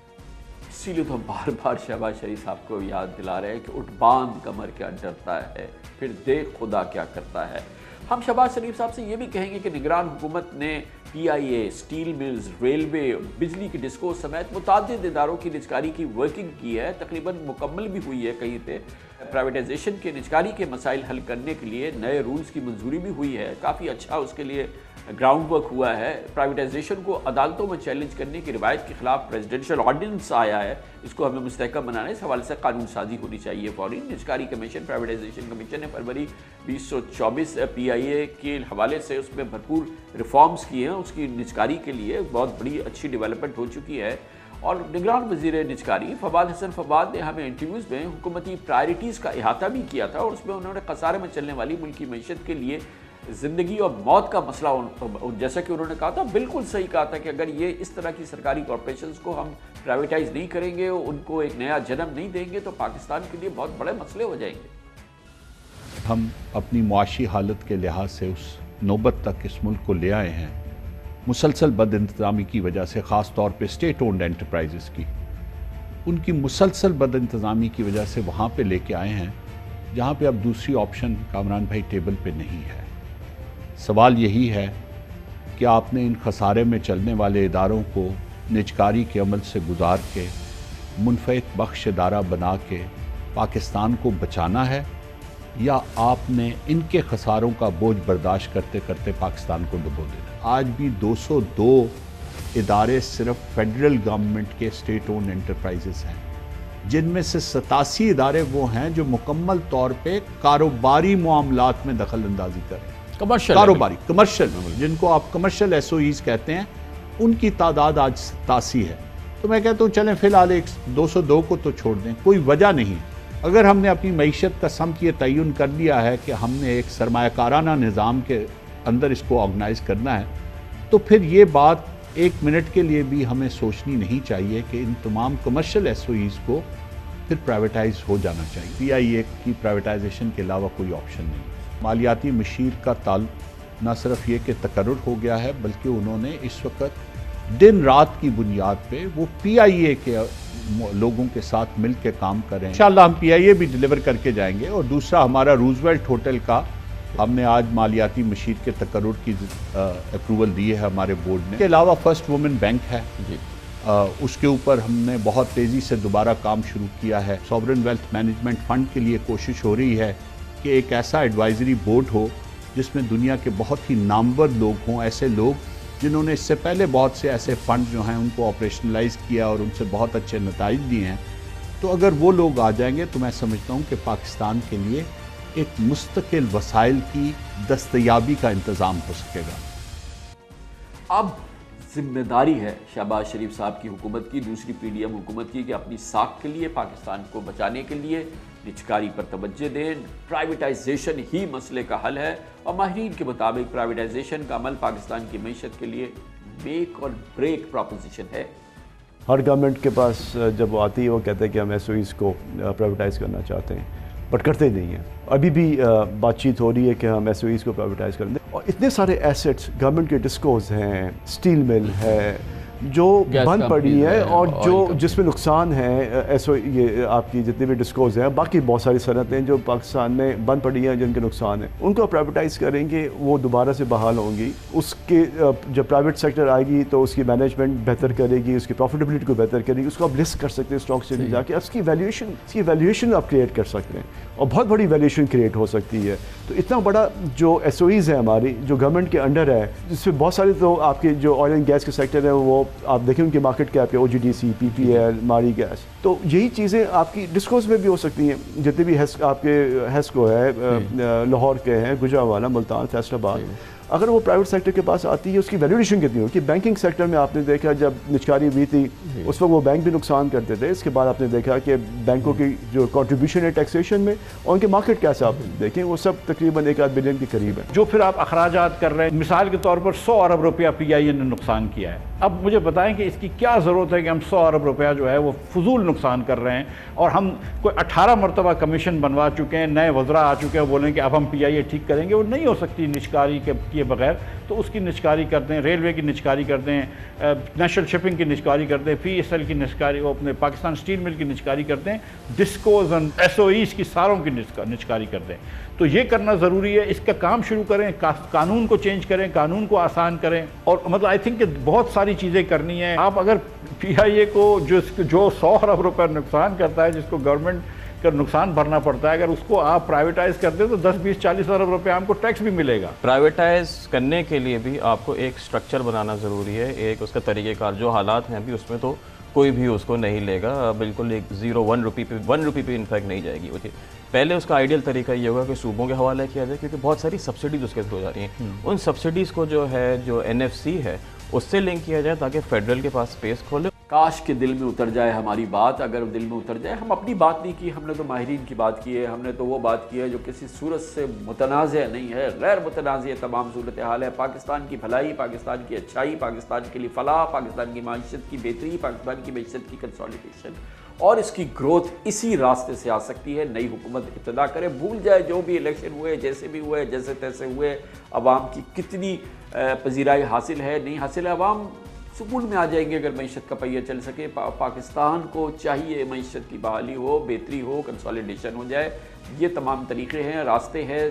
اسی لیے تو ہم بار بار شہباز شریف صاحب کو یاد دلا رہے ہیں کہ اٹھ باندھ کمر کیا ڈرتا ہے, پھر دیکھ خدا کیا کرتا ہے. ہم شہباز شریف صاحب سے یہ بھی کہیں گے کہ نگران حکومت نے PIA, اسٹیل ملز, ریلوے, بجلی کی ڈسکو سمیت متعدد اداروں کی نجکاری کی ورکنگ کی ہے, تقریباً مکمل بھی ہوئی ہے کہیں پہ. پرائیویٹائزیشن کے نجکاری کے مسائل حل کرنے کے لیے نئے رولز کی منظوری بھی ہوئی ہے, کافی اچھا اس کے لیے گراؤنڈ ورک ہوا ہے. پرائیویٹائزیشن کو عدالتوں میں چیلنج کرنے کی روایت کے خلاف پریزیڈنشل آرڈیننس آیا ہے, اس کو ہمیں مستحکم بنانا ہے. اس حوالے سے قانون سازی ہونی چاہیے فوری. نجکاری کمیشن, پرائیویٹائزیشن کمیشن نے فروری 2024 PIA کے حوالے سے اس میں بھرپور ریفارمز کیے ہیں. اس کی نجکاری کے لیے بہت بڑی اچھی ڈیولپمنٹ ہو چکی ہے. اور نگران وزیر نجکاری فواد حسن فواد نے ہمیں انٹرویوز میں حکومتی پرائرٹیز کا احاطہ بھی کیا تھا, اور اس میں انہوں نے خسارے میں چلنے والی ملکی معیشت کے لیے زندگی اور موت کا مسئلہ جیسا کہ انہوں نے کہا تھا، بالکل صحیح کہا تھا کہ اگر یہ اس طرح کی سرکاری کارپوریشنز کو ہم پرائیویٹائز نہیں کریں گے، ان کو ایک نیا جنم نہیں دیں گے، تو پاکستان کے لیے بہت بڑے مسئلے ہو جائیں گے۔ ہم اپنی معاشی حالت کے لحاظ سے اس نوبت تک اس ملک کو لے آئے ہیں مسلسل بد انتظامی کی وجہ سے، خاص طور پہ اسٹیٹ اونڈ انٹرپرائزز کی، ان کی مسلسل بد انتظامی کی وجہ سے وہاں پہ لے کے آئے ہیں جہاں پہ اب دوسری آپشن کامران بھائی ٹیبل پہ نہیں ہے۔ سوال یہی ہے کہ آپ نے ان خسارے میں چلنے والے اداروں کو نجکاری کے عمل سے گزار کے منفعت بخش ادارہ بنا کے پاکستان کو بچانا ہے، یا آپ نے ان کے خساروں کا بوجھ برداشت کرتے کرتے پاکستان کو ڈبو دینا۔ آج بھی 202 ادارے صرف فیڈرل گورنمنٹ کے اسٹیٹ اونڈ انٹرپرائزز ہیں، جن میں سے 87 ادارے وہ ہیں جو مکمل طور پہ کاروباری معاملات میں دخل اندازی کریں، کمرشل، جن کو آپ کمرشل ایس او ایز کہتے ہیں، ان کی تعداد آج 87 ہے۔ تو میں کہتا ہوں چلیں فی الحال 202 کو تو چھوڑ دیں، کوئی وجہ نہیں۔ اگر ہم نے اپنی معیشت کا سمت یہ تعین کر لیا ہے کہ ہم نے ایک سرمایہ کارانہ نظام کے اندر اس کو آرگنائز کرنا ہے، تو پھر یہ بات ایک منٹ کے لیے بھی ہمیں سوچنی نہیں چاہیے کہ ان تمام کمرشل ایس او ایز کو پھر پرائیویٹائز ہو جانا چاہیے۔ پی آئی اے کی پرائیویٹائزیشن کے علاوہ کوئی آپشن نہیں۔ مالیاتی مشیر کا تعلق نہ صرف یہ کہ تقرر ہو گیا ہے، بلکہ انہوں نے اس وقت دن رات کی بنیاد پہ وہ پی آئی اے کے لوگوں کے ساتھ مل کے کام کریں۔ انشاءاللہ ہم پی آئی اے بھی ڈیلیور کر کے جائیں گے۔ اور دوسرا ہمارا روزویلٹ ہوٹل کا ہم نے آج مالیاتی مشیر کے تقرر کی اپروول دی ہے ہمارے بورڈ نے۔ اس کے علاوہ فرسٹ وومن بینک ہے، اس کے اوپر ہم نے بہت تیزی سے دوبارہ کام شروع کیا ہے۔ سوورن ویلتھ مینجمنٹ فنڈ کے لیے کوشش ہو رہی ہے کہ ایک ایسا ایڈوائزری بورڈ ہو جس میں دنیا کے بہت ہی نامور لوگ ہوں، ایسے لوگ جنہوں نے اس سے پہلے بہت سے ایسے فنڈ جو ہیں ان کو آپریشنلائز کیا اور ان سے بہت اچھے نتائج دیے ہیں۔ تو اگر وہ لوگ آ جائیں گے تو میں سمجھتا ہوں کہ پاکستان کے لیے ایک مستقل وسائل کی دستیابی کا انتظام ہو سکے گا۔ اب ذمہ داری ہے شہباز شریف صاحب کی حکومت کی، دوسری پی ڈی ایم حکومت کی، کہ اپنی ساکھ کے لیے، پاکستان کو بچانے کے لیے نجکاری پر توجہ دیں۔ پرائیویٹائزیشن ہی مسئلے کا حل ہے، اور ماہرین کے مطابق پرائیویٹائزیشن کا عمل پاکستان کی معیشت کے لیے میک اور بریک پروپوزیشن ہے۔ ہر گورنمنٹ کے پاس جب وہ آتی ہے وہ کہتے ہیں کہ ہم ایس او ایز کو پرائیویٹائز کرنا چاہتے ہیں، بٹ کرتے نہیں ہیں۔ ابھی بھی بات چیت ہو رہی ہے کہ ہم ایس او ایز کو پرائیویٹائز کر دیں، اور اتنے سارے ایسٹس گورنمنٹ کے ڈسکوز ہیں، اسٹیل مل ہے جو بند پڑی ہے، اور جو جس میں نقصان ہے ایسو یہ آپ کی جتنے بھی ڈسکوز ہیں، باقی بہت ساری صنعتیں جو پاکستان میں بند پڑی ہیں جن کے نقصان ہیں، ان کو پرائیویٹائز کریں گے، وہ دوبارہ سے بحال ہوں گی۔ اس کے جب پرائیویٹ سیکٹر آئے گی تو اس کی مینجمنٹ بہتر کرے گی، اس کی پروفیٹیبلٹی کو بہتر کرے گی، اس کو آپ لسٹ کر سکتے ہیں اسٹاک سے جا کے، اس کی ویلیویشن آپ کریٹ کر سکتے ہیں، اور بہت بڑی ویلیویشن کریٹ ہو سکتی ہے۔ تو اتنا بڑا جو ایس او ایز ہے ہماری جو گورنمنٹ کے انڈر ہے، جس میں بہت سارے تو آپ کے جو آئل اینڈ گیس کے سیکٹر ہیں وہ آپ دیکھیں ان کی مارکیٹ کیپ ہے، او جی ڈی سی، پی پی ایل، ماری گیس، تو یہی چیزیں آپ کی ڈسکوز میں بھی ہو سکتی ہیں۔ جتنے بھی آپ کے ہیسکو ہے، لاہور کے ہیں، گجرانوالہ، ملتان، فیصل آباد، اگر وہ پرائیویٹ سیکٹر کے پاس آتی ہے اس کی ویلیویشن کتنی ہوگی؟ بینکنگ سیکٹر میں آپ نے دیکھا جب نجکاری ہوئی تھی اس وقت وہ بینک بھی نقصان کرتے تھے، اس کے بعد آپ نے دیکھا کہ بینکوں کی جو کنٹریبیوشن ہے ٹیکسیشن میں اور ان کے مارکیٹ کیسا آپ دیکھیں وہ سب تقریباً 1-8 بلین کے قریب ہے۔ جو پھر آپ اخراجات کر رہے ہیں، مثال کے طور پر 100 ارب روپیہ پی آئی اے نے نقصان کیا ہے، اب مجھے بتائیں کہ اس کی کیا ضرورت ہے کہ ہم 100 ارب روپیہ جو ہے وہ فضول نقصان کر رہے ہیں، اور ہم کوئی 18 مرتبہ کمیشن بنوا چکے ہیں، نئے وزراء آ چکے ہیں، بولیں کہ اب ہم پی آئی اے ٹھیک کریں گے، وہ نہیں ہو سکتی نجکاری کیے بغیر۔ تو اس کی نجکاری کرتے ہیں، ریلوے کی نجکاری کرتے ہیں، نیشنل شپنگ کی نجکاری کرتے ہیں، پی ایس ایل کی نجکاری، وہ اپنے پاکستان اسٹیل مل کی نجکاری کرتے ہیں، ڈسکوز اور ایس او ایز کی ساروں کی نجکاری کرتے ہیں۔ تو یہ کرنا ضروری ہے، اس کا کام شروع کریں، قانون کو چینج کریں، قانون کو آسان کریں، اور مطلب آئی تھنک کہ بہت ساری چیزیں کرنی ہیں۔ آپ اگر پی آئی اے کو جو 100 ارب روپے نقصان کرتا ہے، جس کو گورنمنٹ کا نقصان بھرنا پڑتا ہے، اگر اس کو آپ پرائیویٹائز کرتے تو 10-20-40 ارب روپے ہم کو ٹیکس بھی ملے گا۔ پرائیویٹائز کرنے کے لیے بھی آپ کو ایک سٹرکچر بنانا ضروری ہے، ایک اس کا طریقہ کار۔ جو حالات ہیں ابھی اس میں تو کوئی بھی اس کو نہیں لے گا، بالکل ایک 1 روپی پہ انفیکٹ نہیں جائے گی۔ پہلے اس کا آئیڈیل طریقہ یہ ہوگا کہ صوبوں کے حوالے کیا جائے، کیونکہ بہت ساری سبسڈیز اس کے تھرو جا رہی ہیں، ان سبسڈیز کو جو ہے جو این ایف سی ہے اس سے لنک کیا جائے تاکہ فیڈرل کے پاس اسپیس کھولے۔ کاش کے دل میں اتر جائے ہماری بات. اگر دل میں اتر جائے, ہم اپنی بات نہیں کی, ہم نے تو ماہرین کی بات کی ہے, ہم نے تو وہ بات کی ہے جو کسی صورت سے متنازع نہیں ہے, غیر متنازع تمام صورتحال ہے. پاکستان کی بھلائی, پاکستان کی اچھائی, پاکستان کے لیے فلاح, پاکستان کی معیشت کی بہتری, پاکستان کی معیشت کی کنسالیڈیشن اور اس کی گروتھ اسی راستے سے آ سکتی ہے. نئی حکومت ابتدا کرے, بھول جائے جو بھی الیکشن ہوئے, جیسے بھی ہوئے, جیسے تیسے ہوئے, عوام کی کتنی پذیرائی حاصل ہے نہیں حاصل ہے, عوام سکون میں آ جائیں گے اگر معیشت کا پہیہ چل سکے. پاکستان کو چاہیے معیشت کی بحالی ہو, بہتری ہو, کنسالیڈیشن ہو جائے. یہ تمام طریقے ہیں, راستے ہیں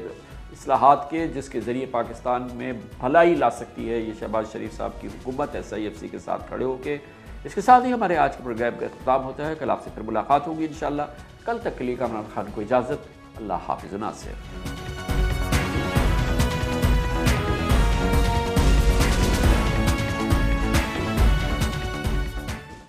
اصلاحات کے جس کے ذریعے پاکستان میں بھلائی لا سکتی ہے یہ شہباز شریف صاحب کی حکومت SIFC کے ساتھ کھڑے ہو کے. اس کے ساتھ ہی ہمارے آج کے پروگرام کا اختتام ہوتا ہے. کل آپ سے پھر ملاقات ہوگی انشاءاللہ. کل تک کے لیے کامران خان کو اجازت. اللہ حافظ و ناصر.